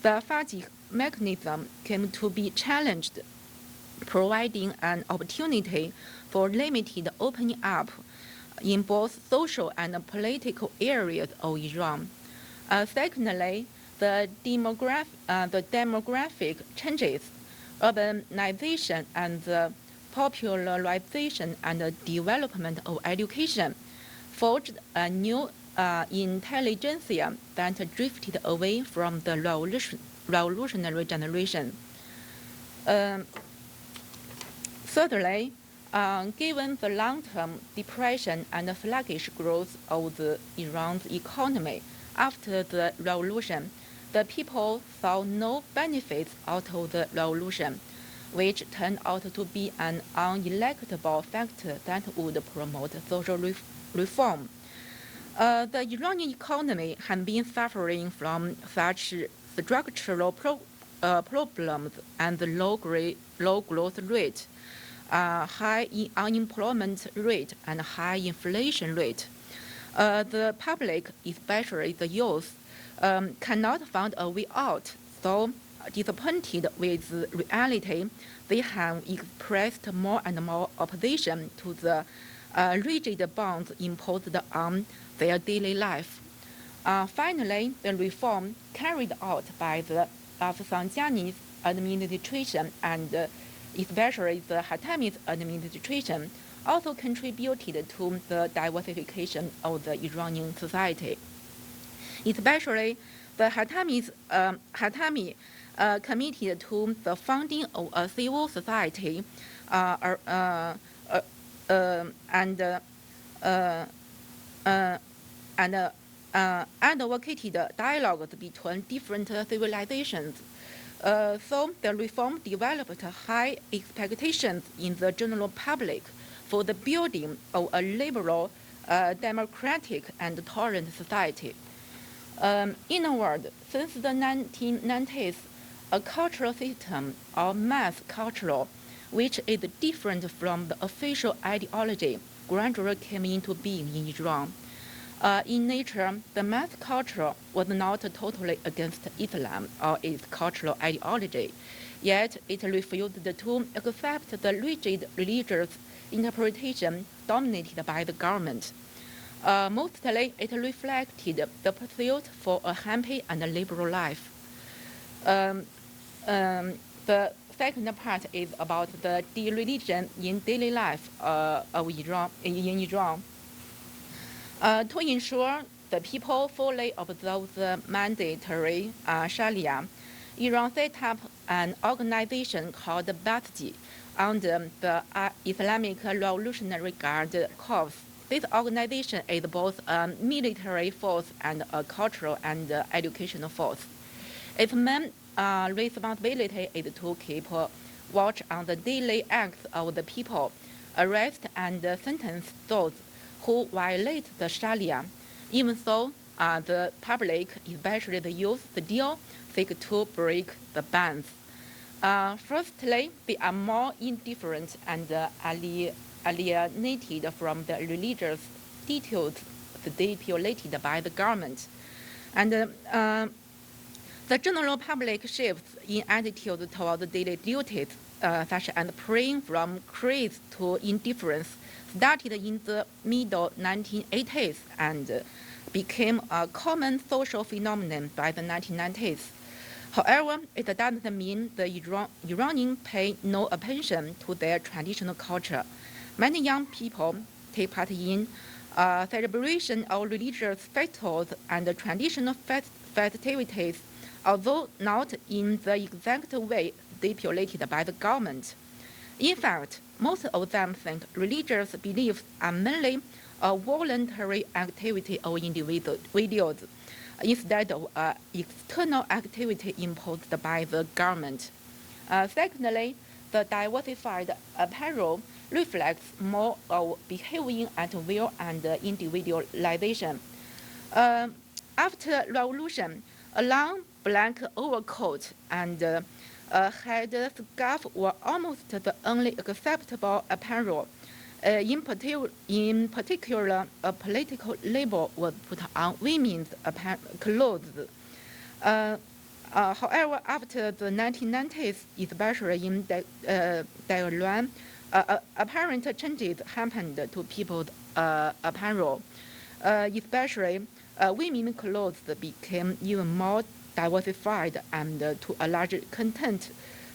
the Fajr mechanism came to be challenged, providing an opportunity for limited opening up in both social and political areas of Iran. Secondly, the demographic changes, urbanization, and the popularization and development of education forged a new intelligentsia that drifted away from the revolutionary generation. Thirdly, given the long-term depression and sluggish growth of Iran's economy after the revolution, the people saw no benefits out of the revolution, which turned out to be an unelectable factor that would promote social reform. The Iranian economy has been suffering from such structural problems and low growth rate, high unemployment rate, and high inflation rate. The public, especially the youth, cannot find a way out. So, disappointed with reality, they have expressed more and more opposition to the rigid bonds imposed on their daily life. Finally, the reform carried out by the Rafsanjani administration and especially the Khatami administration also contributed to the diversification of the Iranian society. Especially, the Khatami committed to the founding of a civil society and advocated dialogues between different civilizations. So the reform developed high expectations in the general public for the building of a liberal, democratic, and tolerant society. In a word, since the 1990s, a cultural system or mass culture, which is different from the official ideology, gradually came into being in Iran. In nature, the mass culture was not totally against Islam or its cultural ideology, yet it refused to accept the rigid religious interpretation dominated by the government. Mostly, it reflected the pursuit for a happy and liberal life. The second part is about the religion in daily life of Iran. To ensure the people fully observe the mandatory Sharia, Iran set up an organization called Basji under the Islamic Revolutionary Guard Corps. This organization is both a military force and a cultural and educational force. Its main responsibility is to keep watch on the daily acts of the people, arrest and sentence those who violate the Sharia. Even so, the public, especially the youth, still seek to break the bans. Firstly, they are more indifferent and alienated from the religious details stipulated by the government. And the general public shifts in attitude toward daily duties, such as praying from craze to indifference, started in the middle 1980s and became a common social phenomenon by the 1990s. However, it doesn't mean the Iranians pay no attention to their traditional culture. Many young people take part in celebration of religious festivals and traditional festivities, although not in the exact way stipulated by the government. In fact, most of them think religious beliefs are mainly a voluntary activity of individuals instead of external activity imposed by the government. Secondly, the diversified apparel reflects more of behaving at will and individualization. After revolution, a long black overcoat and a head scarf were almost the only acceptable apparel. In particular, a political label was put on women's clothes. However, after the 1990s, especially in Tehran, apparent changes happened to people's apparel. Especially, women's clothes became even more diversified and to a larger content.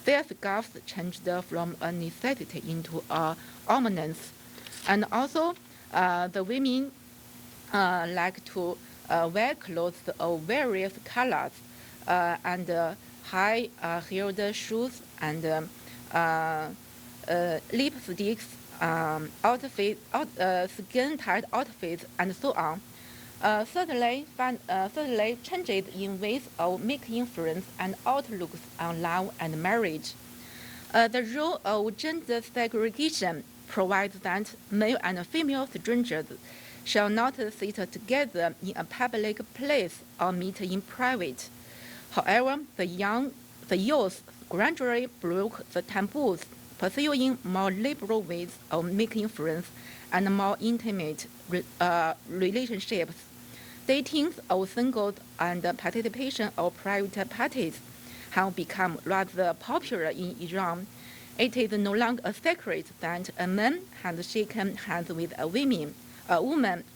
Their scarves changed from a necessity into a ornament. And also, the women like to wear clothes of various colors and high-heeled shoes and lipsticks, skin-tight outfits, and so on. Thirdly, changes in ways of making influence and outlooks on love and marriage. The rule of gender segregation provides that male and female strangers shall not sit together in a public place or meet in private. However, the youth gradually broke the taboos, pursuing more liberal ways of making friends and more intimate relationships. Dating of singles and participation of private parties have become rather popular in Iran. It is no longer a secret that a man has shaken hands with a woman,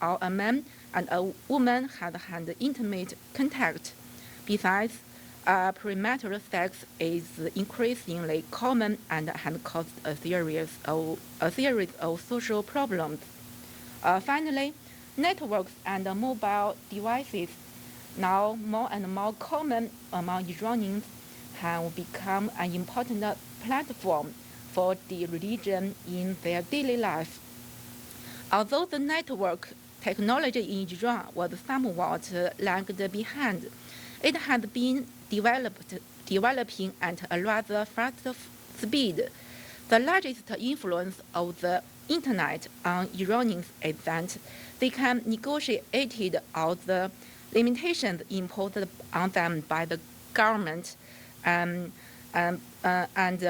or a man and a woman has had intimate contact. Besides, premarital sex is increasingly common and has caused a series of social problems. Finally, networks and mobile devices, now more and more common among Iranians, have become an important platform for the religion in their daily life. Although the network technology in Iran was somewhat lagged behind, it has been developing at a rather fast speed. The largest influence of the Internet on Iranians is that they can negotiate out the limitations imposed on them by the government and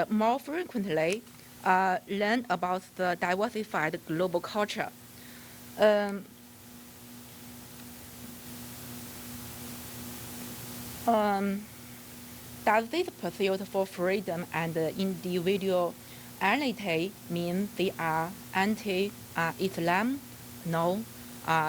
more frequently learn about the diversified global culture. Does this pursuit for freedom and individuality mean they are anti-Islam? No.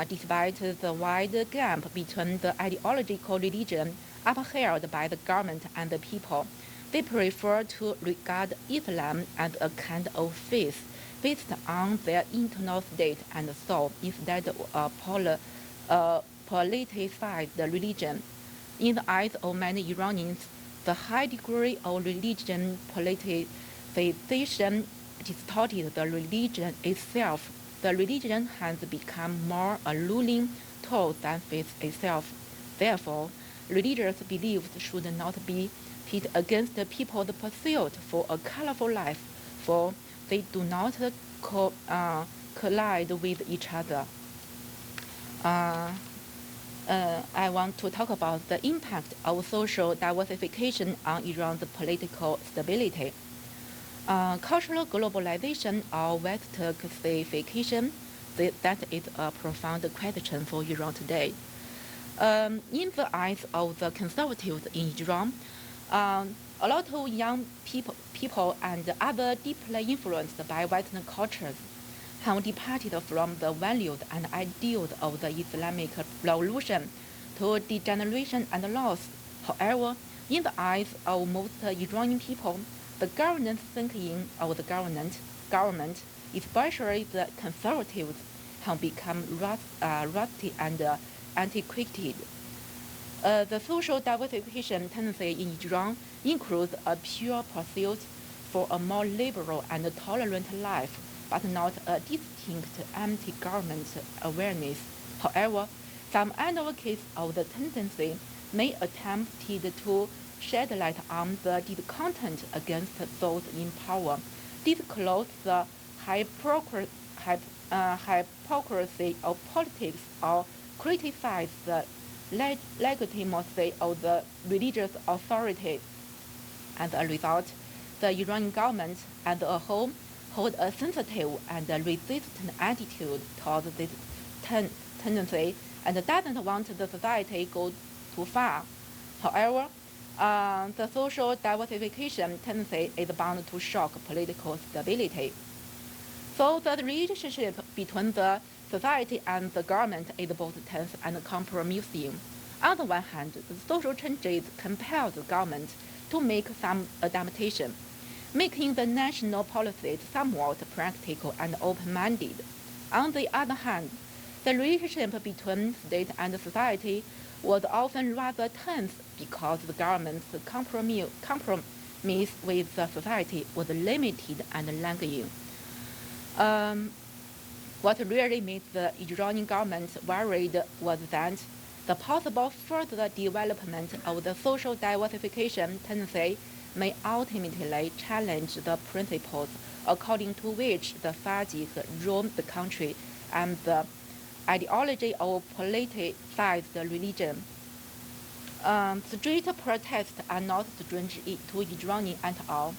Despite the wide gap between the ideological religion upheld by the government and the people, they prefer to regard Islam as a kind of faith based on their internal state and soul instead of a politicized religion. In the eyes of many Iranians, the high degree of religion politicization distorted the religion itself. The religion has become more a ruling tool than faith itself. Therefore, religious beliefs should not be pit against the people's pursuit for a colorful life, for they do not collide with each other. I want to talk about the impact of social diversification on Iran's political stability. Cultural globalization or Western-ification, that is a profound question for Iran today. In the eyes of the conservatives in Iran, a lot of young people and other deeply influenced by Western cultures have departed from the values and ideals of the Islamic Revolution to degeneration and loss. However, in the eyes of most Iranian people, the governance thinking of the government, especially the conservatives, have become rusty and antiquated. The social diversification tendency in Iran includes a pure pursuit for a more liberal and tolerant life, but not a distinct anti-government awareness. However, some advocates of the tendency may attempt to shed light on the discontent against those in power, disclose the hypocrisy of politics, or criticize the legitimacy of the religious authority. As a result, the Iranian government as a whole hold a sensitive and resistant attitude towards this tendency and doesn't want the society to go too far. However, the social diversification tendency is bound to shock political stability. So the relationship between the society and the government is both tense and compromising. On the one hand, the social changes compel the government to make some adaptation, making the national policies somewhat practical and open-minded. On the other hand, the relationship between state and society was often rather tense because the government's compromise with the society was limited and lagging. What really made the Iranian government worried was that the possible further development of the social diversification tendency may ultimately challenge the principles according to which the Fajis ruled the country and the ideology of politicized religion. Street protests are not strange to Iranians at all.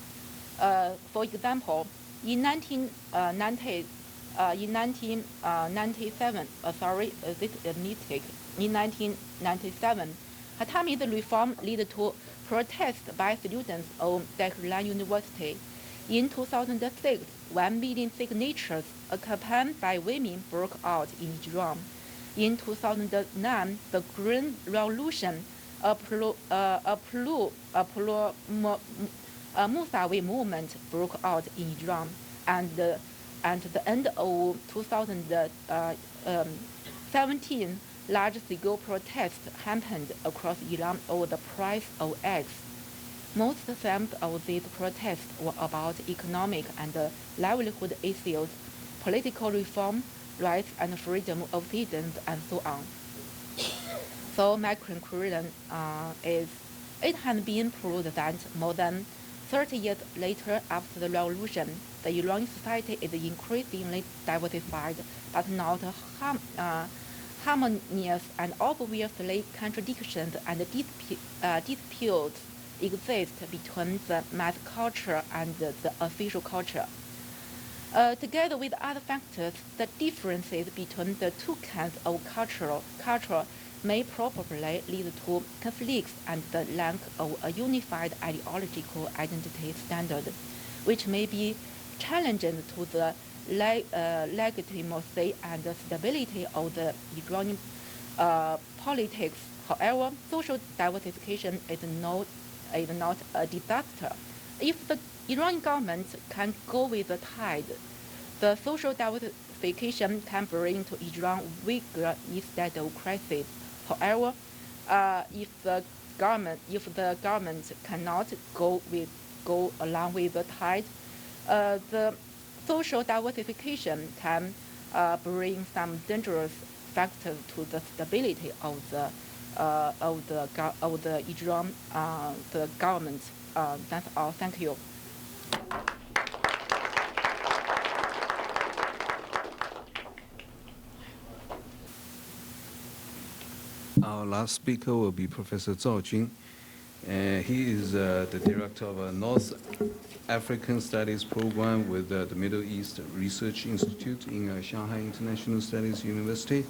For example, in 1997, Khatam's reform led to protests by students of Tehran University. In 2006, 1 million signatures, a campaign by women, broke out in Iran. In 2009, the Green Revolution, a Mousavi movement, broke out in Iran, and at the end of 2017, large-scale protests happened across Iran over the price of eggs. Most themes of these protests were about economic and livelihood issues, political reform, rights and freedom of citizens, and so on. So my conclusion is, it has been proved that more than 30 years later after the revolution, the Iranian society is increasingly diversified, but not harmonious, and obviously contradictions and disputes exist between the mass culture and the official culture. Together with other factors, the differences between the two kinds of culture may probably lead to conflicts and the lack of a unified ideological identity standard, which may be challenging to the legitimacy and stability of the Iranian politics. However, social diversification is not a disaster. If the Iranian government can go with the tide, the social diversification can bring to Iran vigor instead of crisis. However, if the government cannot go along with the tide, the social diversification can bring some dangerous factors to the stability of the Iran the government. That's all. Thank you. Our last speaker will be Professor Zhao Jun. He is the director of a North African Studies program with the Middle East Research Institute in Shanghai International Studies University.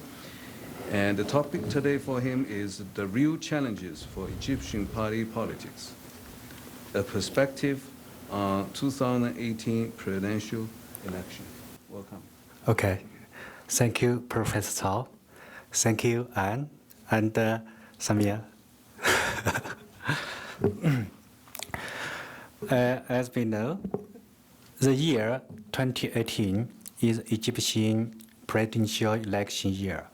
And the topic today for him is the real challenges for Egyptian party politics, a perspective on 2018 presidential election. Welcome. Okay. Thank you, Professor Cao. Thank you, Anne and Samia. As we know, the year 2018 is Egyptian presidential election year.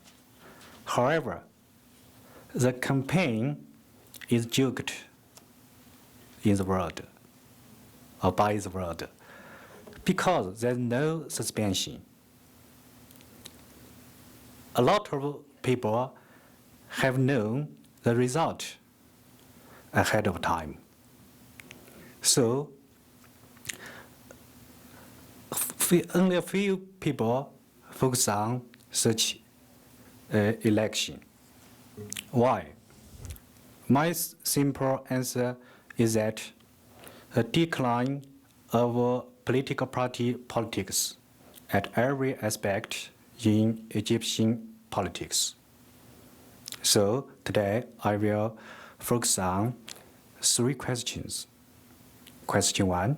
However, the campaign is joked in the world, or by the world, because there's no suspension. A lot of people have known the result ahead of time. So only a few people focus on such election. Why? My simple answer is that a decline of political party politics at every aspect in Egyptian politics. So today I will focus on 3 questions. Question 1,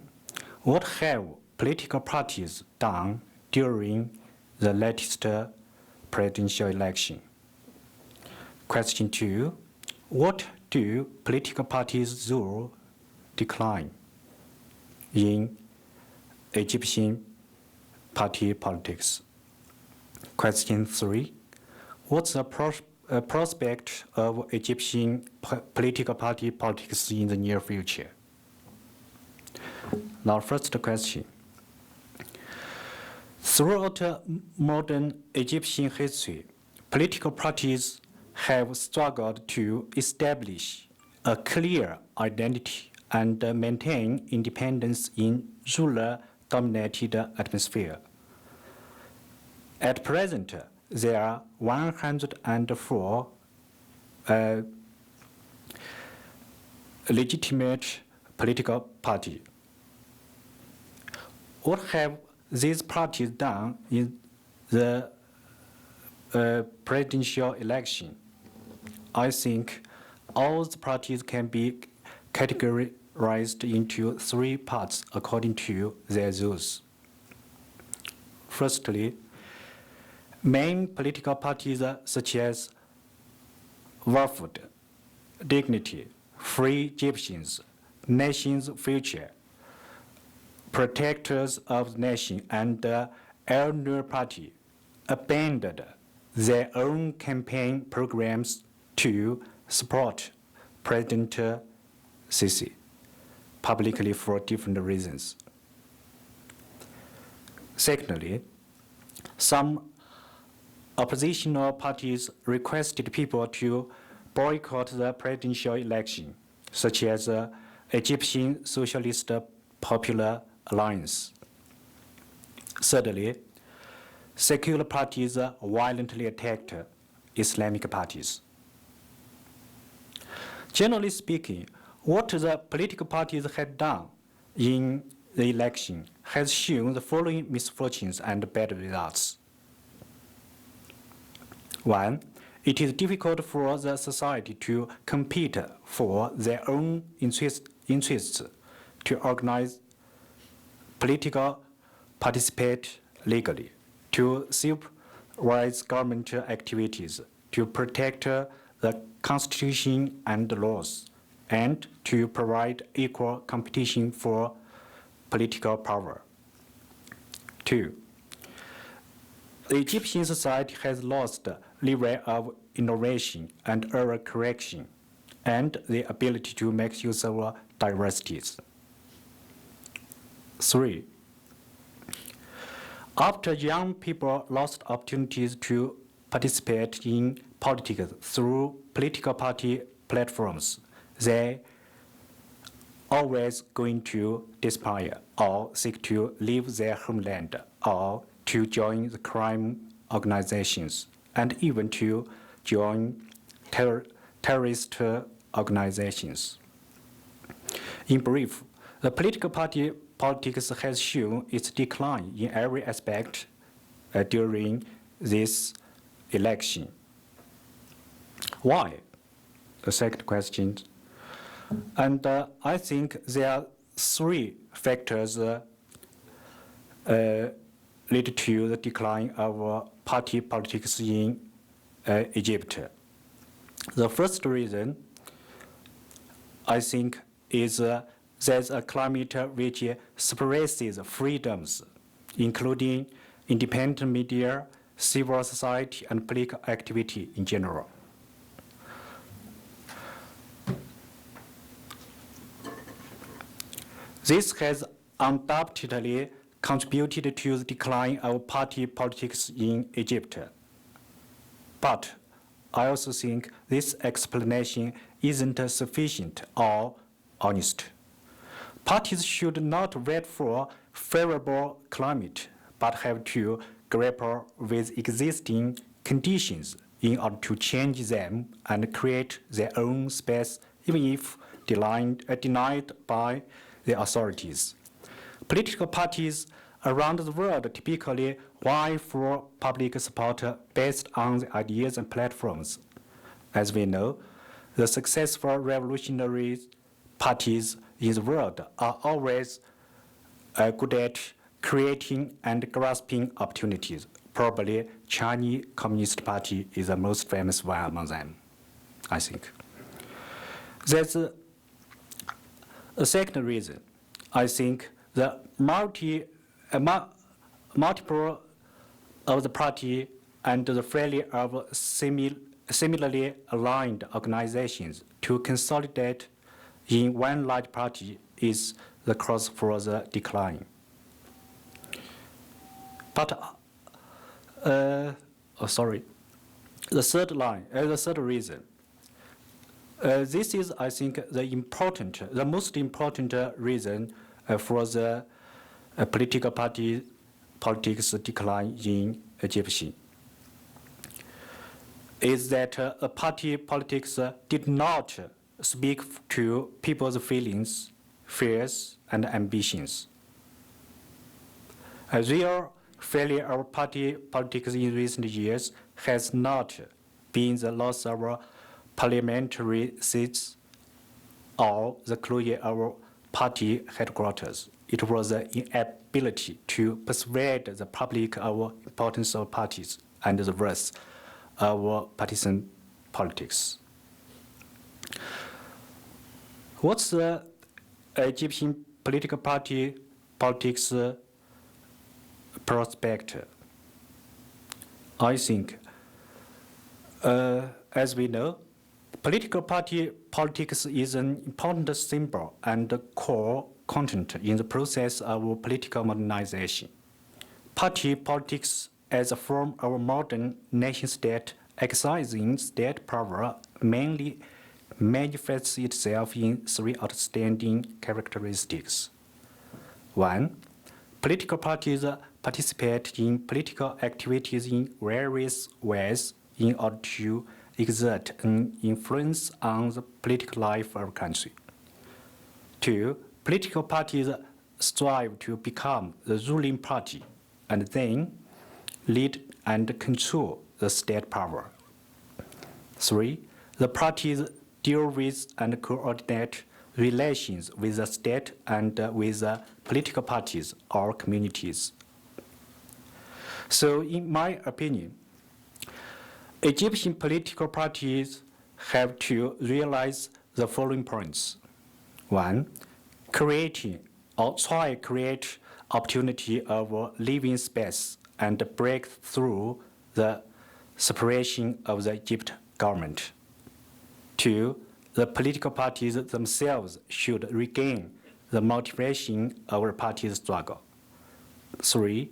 what have political parties done during the latest presidential election? Question 2, what do political parties' role decline in Egyptian party politics? Question 3, what's the prospect of Egyptian political party politics in the near future? Now, first question. Throughout modern Egyptian history, political parties have struggled to establish a clear identity and maintain independence in ruler-dominated atmosphere. At present, there are 104 legitimate political parties. What have these parties done in the presidential election? I think all the parties can be categorized into three parts according to their rules. Firstly, main political parties such as Wafd, Dignity, Free Egyptians, Nation's Future, Protectors of the Nation, and El Nur Party abandoned their own campaign programs to support President Sisi publicly for different reasons. Secondly, some oppositional parties requested people to boycott the presidential election, such as Egyptian Socialist Popular Alliance. Thirdly, secular parties violently attacked Islamic parties. Generally speaking, what the political parties had done in the election has shown the following misfortunes and bad results. One, it is difficult for the society to compete for their own interests to organize political participate legally, to supervise government activities, to protect the Constitution and the laws, and to provide equal competition for political power. Two, the Egyptian society has lost leeway of innovation and error correction, and the ability to make use of diversities. Three, after young people lost opportunities to participate in politics through political party platforms, they always going to despair or seek to leave their homeland or to join the crime organizations and even to join terrorist organizations. In brief, the political party politics has shown its decline in every aspect during this election. Why? The second question. And I think there are three factors lead to the decline of party politics in Egypt. The first reason, I think, is there's a climate which suppresses freedoms, including independent media, civil society, and political activity in general. This has undoubtedly contributed to the decline of party politics in Egypt. But I also think this explanation isn't sufficient or honest. Parties should not wait for favorable climate, but have to grapple with existing conditions in order to change them and create their own space, even if denied by the authorities. Political parties around the world typically vie for public support based on the ideas and platforms. As we know, the successful revolutionary parties in the world are always good at creating and grasping opportunities. Probably Chinese Communist Party is the most famous one among them, I think. There's a second reason. I think the multiple of the party and the failure of similarly aligned organizations to consolidate in one large party is the cause for the decline. But, sorry, the third reason. This is, I think, the most important reason for the politics decline in Egypt, is that party politics did not speak to people's feelings, fears, and ambitions. A real failure of party politics in recent years has not been the loss of parliamentary seats or the closure of party headquarters. It was the inability to persuade the public of the importance of parties and the worth of partisan politics. What's the Egyptian political party politics prospect? I think, as we know, political party politics is an important symbol and core content in the process of political modernization. Party politics as a form of modern nation-state exercising state power mainly manifests itself in three outstanding characteristics. One, political parties participate in political activities in various ways in order to exert an influence on the political life of a country. Two, political parties strive to become the ruling party and then lead and control the state power. Three, the parties deal with and coordinate relations with the state and with the political parties or communities. So in my opinion, Egyptian political parties have to realize the following points. One, create opportunity of living space and break through the separation of the Egypt government. Two, the political parties themselves should regain the motivation of the party's struggle. Three,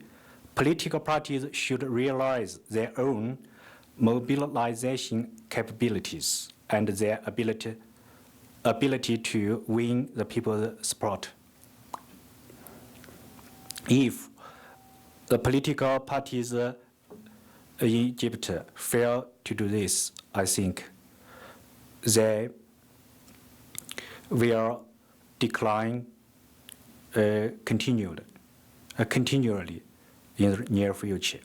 political parties should realize their own mobilization capabilities and their ability to win the people's support. If the political parties in Egypt fail to do this, I think they will decline continually in the near future.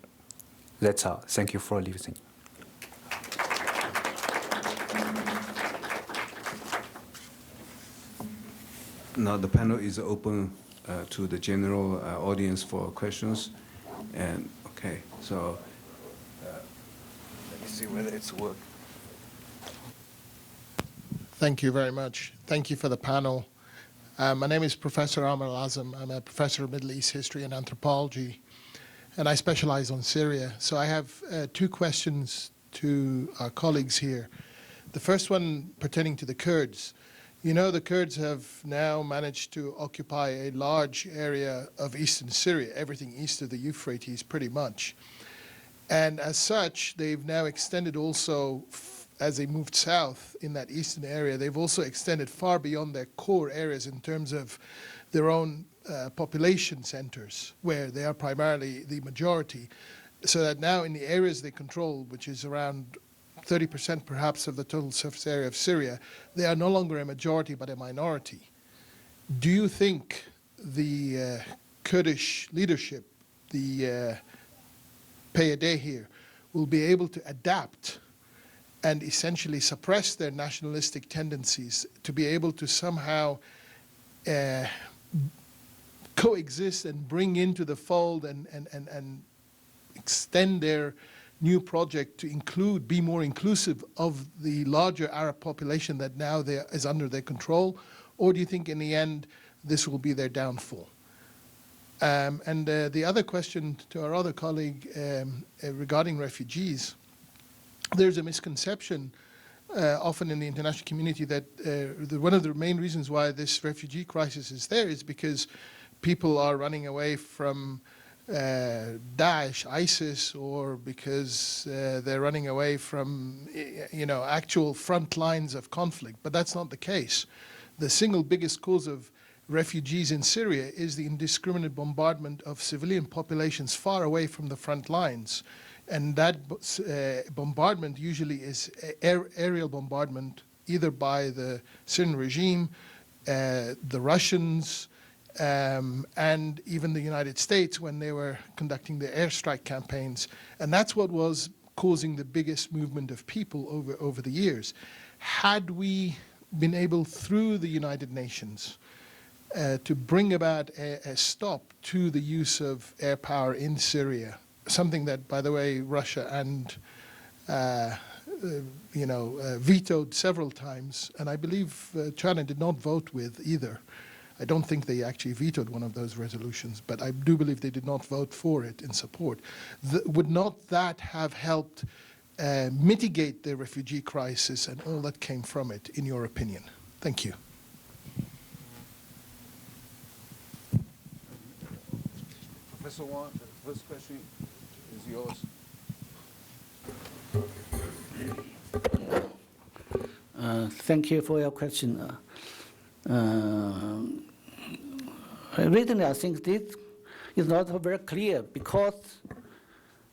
That's all. Thank you for listening. Now the panel is open to the general audience for questions. And okay, so let me see whether it's working. Thank you very much. Thank you for the panel. My name is Professor Amr Al-Azam. I'm a professor of Middle East history and anthropology, and I specialize on Syria. So I have two questions to our colleagues here. The first one pertaining to the Kurds. You know, the Kurds have now managed to occupy a large area of eastern Syria, everything east of the Euphrates pretty much. And as such, they've now extended also, as they moved south in that eastern area, they've also extended far beyond their core areas in terms of their own population centers, where they are primarily the majority. So that now in the areas they control, which is around 30% perhaps of the total surface area of Syria, they are no longer a majority but a minority. Do you think the Kurdish leadership, the Peyde here, will be able to adapt and essentially suppress their nationalistic tendencies to be able to somehow coexist and bring into the fold and extend their new project to include, be more inclusive of the larger Arab population that now is under their control? Or do you think in the end this will be their downfall? And the other question to our other colleague regarding refugees, there's a misconception often in the international community that one of the main reasons why this refugee crisis is there is because people are running away from Daesh, ISIS, or because they're running away from, actual front lines of conflict. But that's not the case. The single biggest cause of refugees in Syria is the indiscriminate bombardment of civilian populations far away from the front lines. And that bombardment usually is aerial bombardment, either by the Syrian regime, the Russians, and even the United States when they were conducting their airstrike campaigns. And that's what was causing the biggest movement of people over the years. Had we been able, through the United Nations, to bring about a stop to the use of air power in Syria, something that, by the way, Russia and vetoed several times, and I believe China did not vote with either. I don't think they actually vetoed one of those resolutions, but I do believe they did not vote for it in support. Would not that have helped mitigate the refugee crisis and all that came from it, in your opinion? Thank you. Professor Wang, the first question is yours. Thank you for your question. Originally, I think this is not very clear because,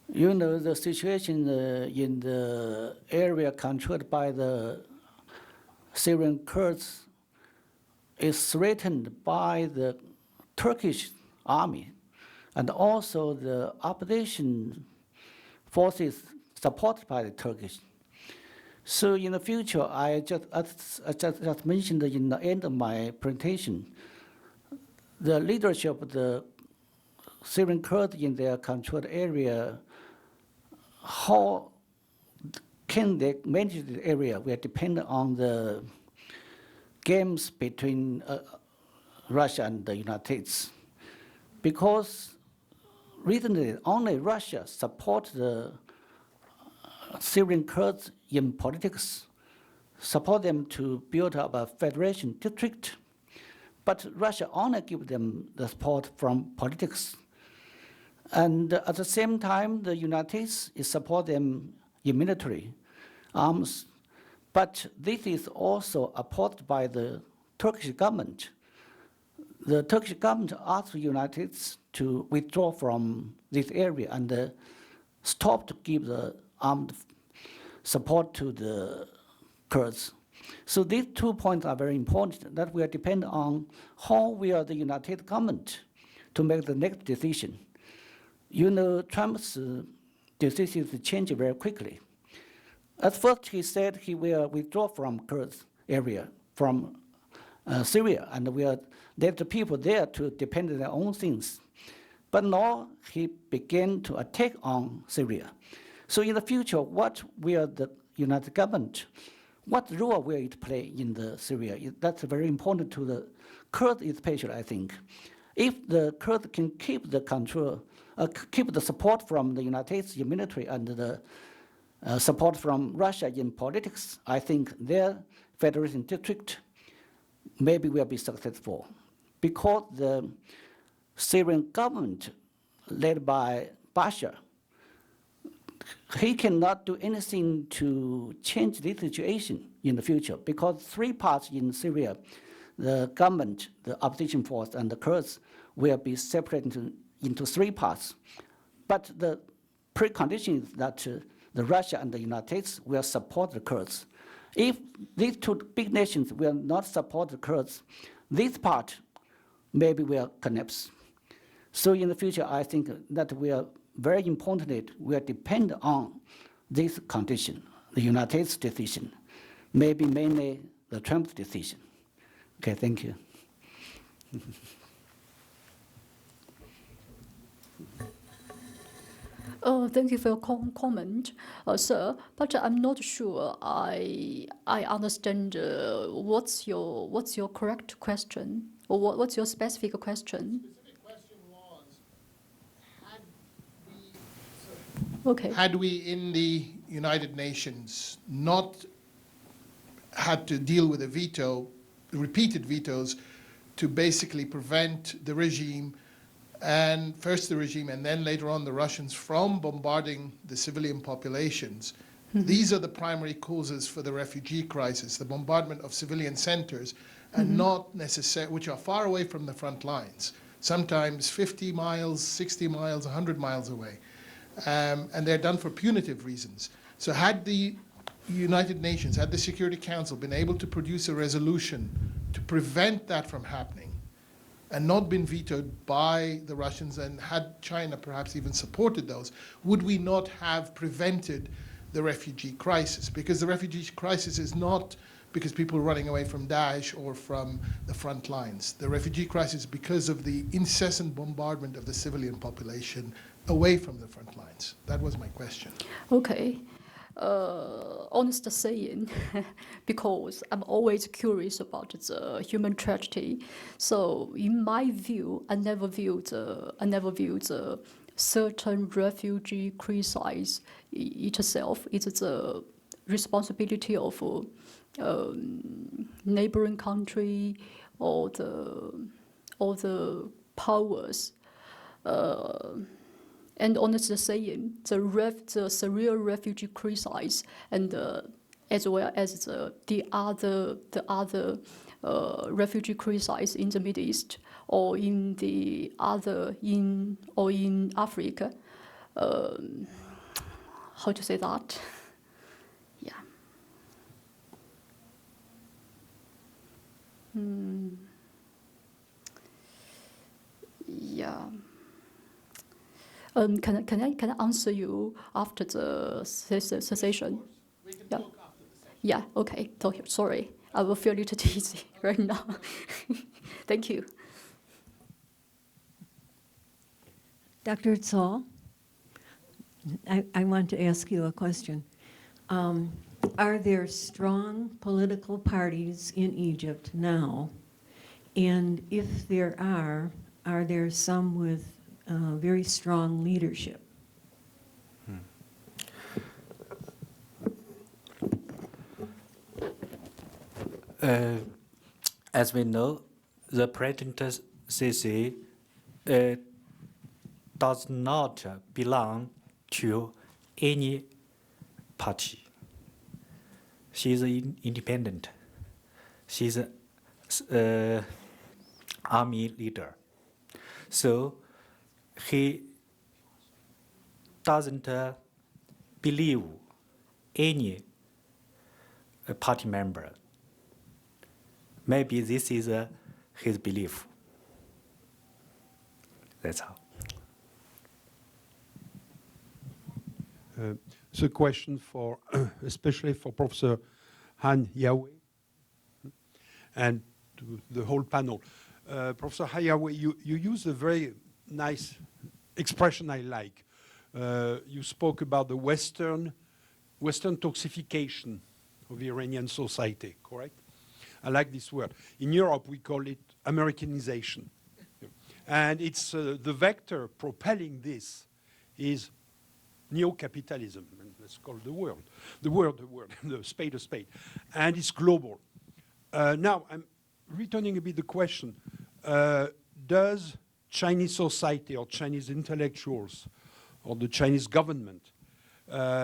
the situation in the area controlled by the Syrian Kurds is threatened by the Turkish army and also the opposition forces supported by the Turkish. So in the future, I just mentioned in the end of my presentation, the leadership of the Syrian Kurds in their controlled area, how can they manage the area will depend on the games between Russia and the United States. Because recently, only Russia supports the Syrian Kurds in politics, support them to build up a federation district, but Russia only gives them the support from politics. And at the same time, the United States is support them in military arms, but this is also supported by the Turkish government. The Turkish government asked the United States to withdraw from this area and stop to give the armed support to the Kurds. So these 2 points are very important, that will depend on how will the United States government to make the next decision. Trump's decisions change very quickly. At first, he said he will withdraw from Kurds area, from Syria, and will let the people there to depend on their own things. But now he began to attack on Syria. So in the future, what will the United government, what role will it play in the Syria? That's very important to the Kurds especially, I think. If the Kurds can keep the control, keep the support from the United States in military and the support from Russia in politics, I think their federation district maybe will be successful. Because the Syrian government led by Bashar, he cannot do anything to change this situation in the future because 3 parts in Syria, the government, the opposition force, and the Kurds will be separated into 3 parts. But the precondition is that the Russia and the United States will support the Kurds. If these 2 big nations will not support the Kurds, this part maybe will collapse. So in the future, I think that will very importantly will depend on this condition, the United States decision, maybe mainly the Trump decision. Okay, thank you. Thank you for your comment, sir. But I'm not sure I understand what's your correct question, or what's your specific question. The question was, Had we in the United Nations not had to deal with a veto, repeated vetoes, to basically prevent the regime and first the regime and then later on the Russians, from bombarding the civilian populations. These are the primary causes for the refugee crisis, the bombardment of civilian centers, and not necessarily, which are far away from the front lines, sometimes 50 miles, 60 miles, 100 miles away. And they're done for punitive reasons. So had the United Nations, had the Security Council been able to produce a resolution to prevent that from happening, and not been vetoed by the Russians, and had China perhaps even supported those, would we not have prevented the refugee crisis? Because the refugee crisis is not because people are running away from Daesh or from the front lines. The refugee crisis is because of the incessant bombardment of the civilian population away from the front lines. That was my question. Okay. Honest saying, because I'm always curious about the human tragedy. So in my view, I never viewed the certain refugee crisis itself. It's the responsibility of neighboring country or the powers. And honestly saying, the Syrian refugee crisis, and as well as the other refugee crisis in the Middle East or in Africa, how to say that? Yeah. Yeah. Can I answer you after the cessation? We can Yeah. talk after the session. Yeah, okay. Sorry, I will feel a little dizzy right now. Thank you. Dr. Zhou, I want to ask you a question. Are there strong political parties in Egypt now? And if there are there some with very strong leadership? As we know, the President Sisi does not belong to any party. She is independent. She's an army leader. So he doesn't believe any party member. Maybe this is his belief. That's all. It's a question for, especially for Professor Han Yawei and to the whole panel. Professor Han Yawei, you use a very nice expression I like. You spoke about the Western toxification of Iranian society, correct? I like this word. In Europe, we call it Americanization. And it's the vector propelling this is neo-capitalism, and let's call the word, the spade a spade, and it's global. Now, I'm returning a bit the question, does Chinese society or Chinese intellectuals or the Chinese government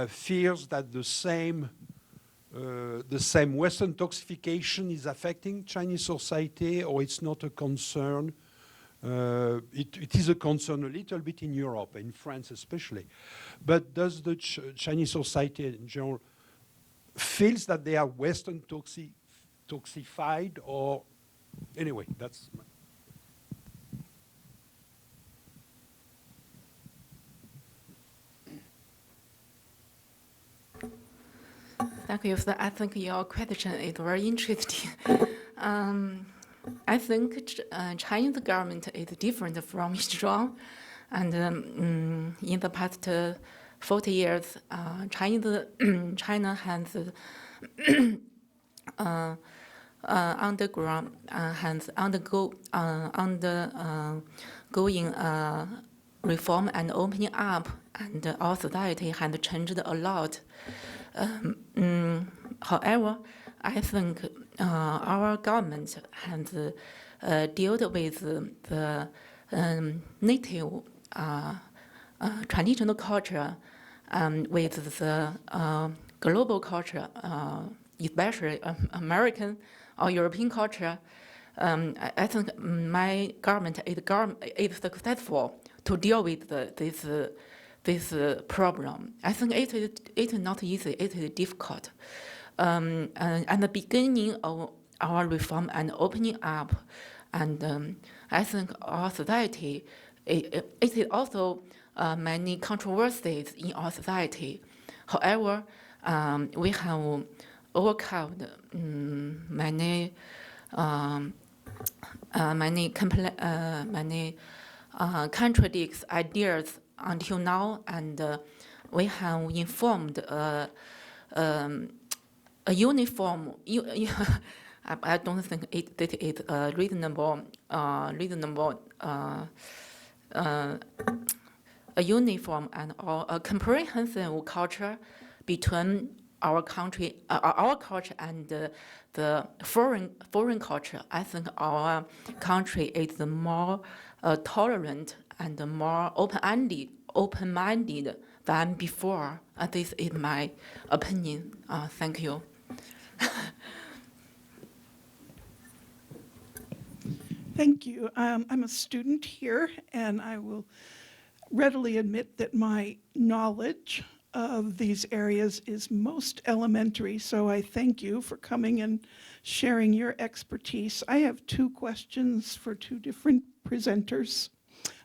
fears that the same Western toxification is affecting Chinese society, or it's not a concern? It is a concern a little bit in Europe, in France especially. But does the Chinese society in general feels that they are Western toxified, or anyway, that's my Thank you. I think your question is very interesting. I think Chinese government is different from Iran, and in the past 40 years, China has undergoing reform and opening up, and our society has changed a lot. However, I think our government has dealt with the native traditional culture with the global culture, especially American or European culture, I think my government is successful to deal with this problem. I think it is not easy, it is difficult. At the beginning of our reform and opening up, and I think our society, it is also many controversies in our society. However, we have overcome many contradicts ideas until now, and we have informed a uniform. I don't think it is a reasonable, a uniform and or a comprehensive culture between our country, our culture and the foreign culture. I think our country is more tolerant and more open-minded than before. This is my opinion. Thank you. Thank you. I'm a student here, and I will readily admit that my knowledge of these areas is most elementary, so I thank you for coming and sharing your expertise. I have two questions for two different presenters.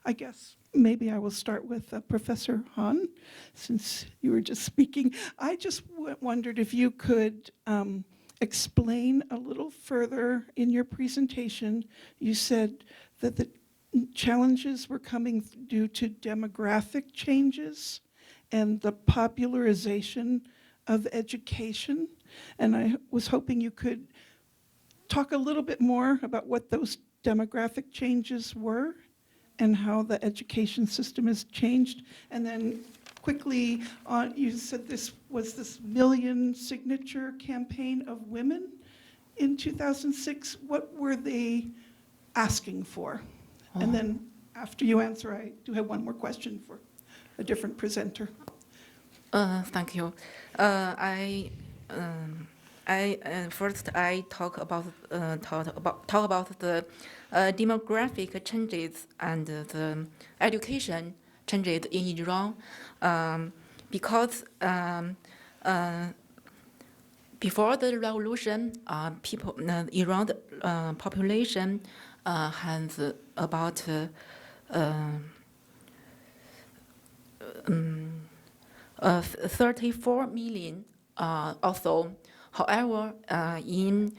I guess maybe I will start with Professor Han, since you were just speaking. I just wondered if you could explain a little further in your presentation. You said that the challenges were coming due to demographic changes and the popularization of education. And I was hoping you could talk a little bit more about what those demographic changes were and how the education system has changed. And then quickly, you said this was this million signature campaign of women in 2006. What were they asking for? And then after you answer, I do have one more question for a different presenter. Thank you. First I talk about the demographic changes and the education changes in Iran, because before the revolution, Iran population has about 34 million or so. However, in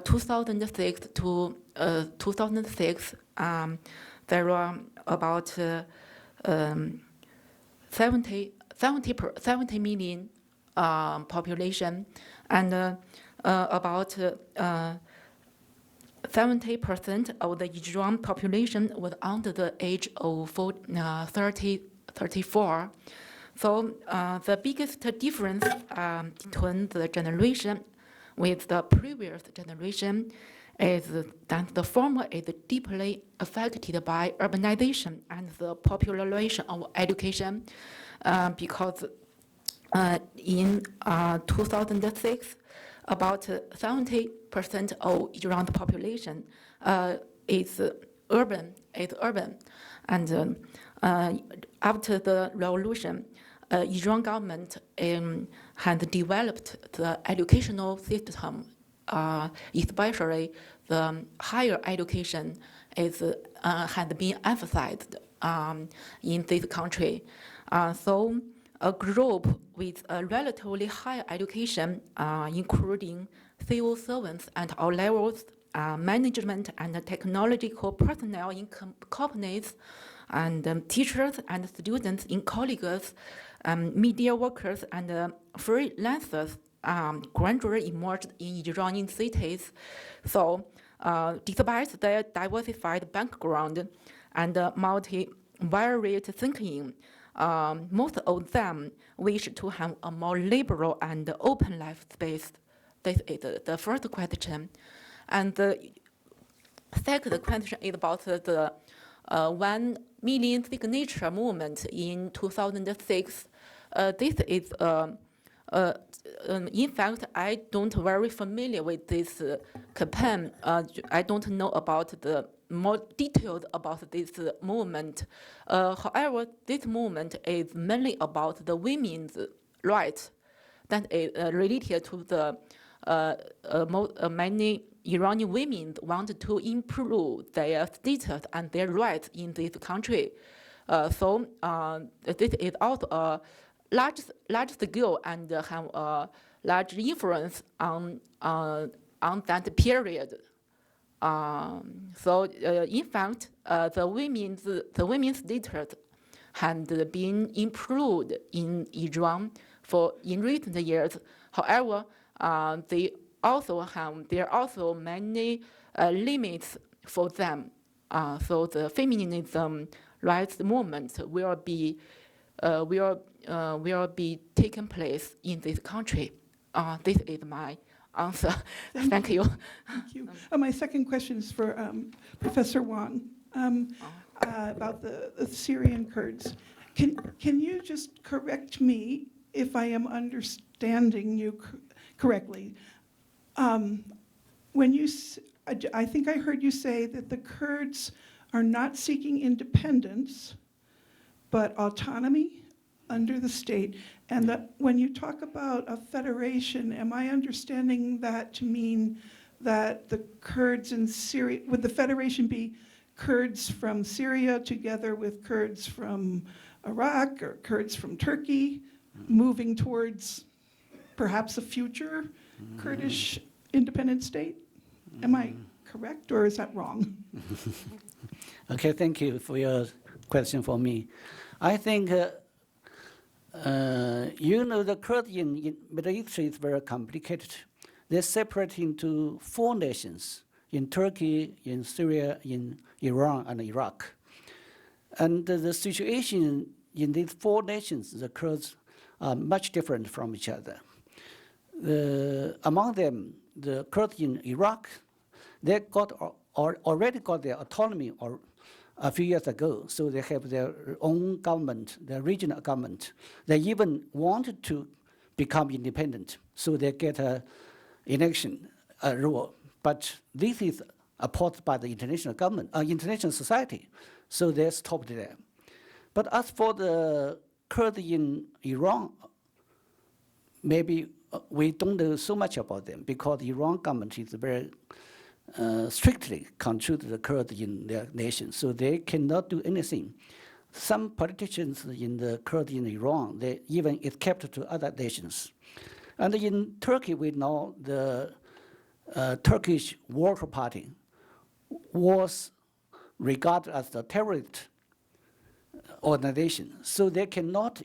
2006 to 2006, there were about 70 million population, and about 70% of the Iran population was under the age of 34. So the biggest difference between the generation with the previous generation is that the former is deeply affected by urbanization and the popularization of education, because in 2006, about 70% of Iran's population is urban, and after the revolution, Iran government has developed the educational system, especially the higher education has been emphasized in this country. So a group with a relatively high education, including civil servants at all levels, management and technological personnel in companies, and teachers and students in colleges, media workers and freelancers gradually emerged in Iranian cities. So despite their diversified background and multivariate thinking, most of them wish to have a more liberal and open life space. This is the first question. And the second question is about the 1 million signature movement in 2006. This is, in fact, I don't very familiar with this campaign. I don't know about the more details about this movement. However, this movement is mainly about the women's rights that is related to the many Iranian women want to improve their status and their rights in this country. So this is also a large scale and have a large influence on that period. So in fact, the women's status had been improved in Iran in recent years. However, there are also many limits for them. So the feminism rights movement will be taking place in this country. This is my answer. Thank you. Thank you. My second question is for Professor Wang about the Syrian Kurds. Can you just correct me if I am understanding you correctly? I think I heard you say that the Kurds are not seeking independence, but autonomy under the state, and that when you talk about a federation, am I understanding that to mean that the Kurds in Syria, would the federation be Kurds from Syria together with Kurds from Iraq or Kurds from Turkey, moving towards perhaps a future Kurdish independent state? Am I correct, or is that wrong? Okay, thank you for your question for me. I think, the Kurds in Middle East is very complicated. They're separate into 4 nations, in Turkey, in Syria, in Iran, and Iraq. And the situation in these 4 nations, the Kurds, are much different from each other. Among them, the Kurds in Iraq, they already got their autonomy a few years ago, so they have their own government, their regional government. They even wanted to become independent, so they get an election rule. But this is opposed by the international government, international society, so they stopped there. But as for the Kurds in Iran, maybe we don't know so much about them because the Iran government is very strictly control the Kurds in their nation, so they cannot do anything. Some politicians in the Kurds in Iran, they even escaped to other nations. And in Turkey, we know the Turkish Worker Party was regarded as a terrorist organization, so they cannot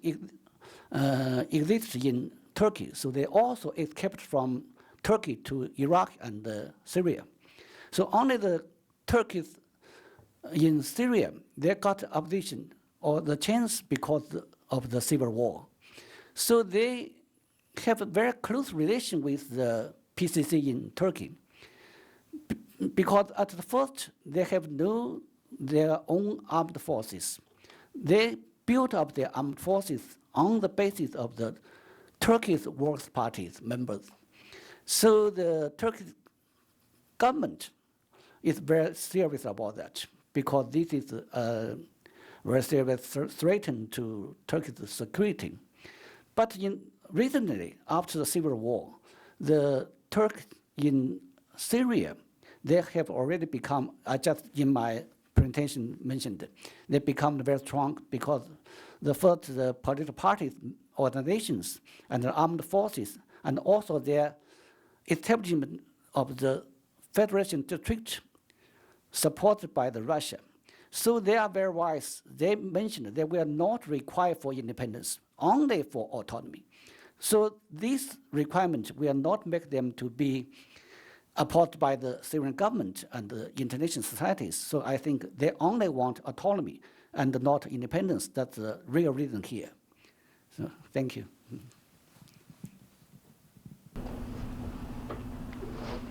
exist in Turkey. So they also escaped from Turkey to Iraq and Syria. So only the Turks in Syria, they got opposition or the chance because of the civil war. So they have a very close relation with the PCC in Turkey. Because at the first, they have their own armed forces. They built up their armed forces on the basis of the Turkish Workers' Party's members. So the Turkish government is very serious about that because this is a very serious threat to Turkey's security. But recently, after the civil war, the Turks in Syria, they have already become, just in my presentation mentioned, they become very strong because the political parties, organizations, and the armed forces, and also their establishment of the Federation District supported by Russia. So they are very wise. They mentioned they will not require for independence, only for autonomy. So these requirements will not make them to be opposed by the Syrian government and the international societies. So I think they only want autonomy and not independence. That's the real reason here. So thank you.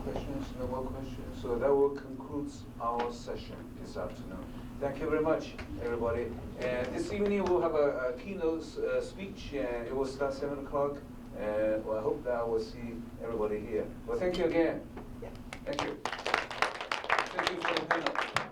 Questions? No more questions. So that will conclude our session this afternoon. Thank you very much, everybody. And this evening we'll have a keynote speech, and it will start 7 o'clock. And well, I hope that I will see everybody here. Well, thank you again. Thank you. Thank you for the panel.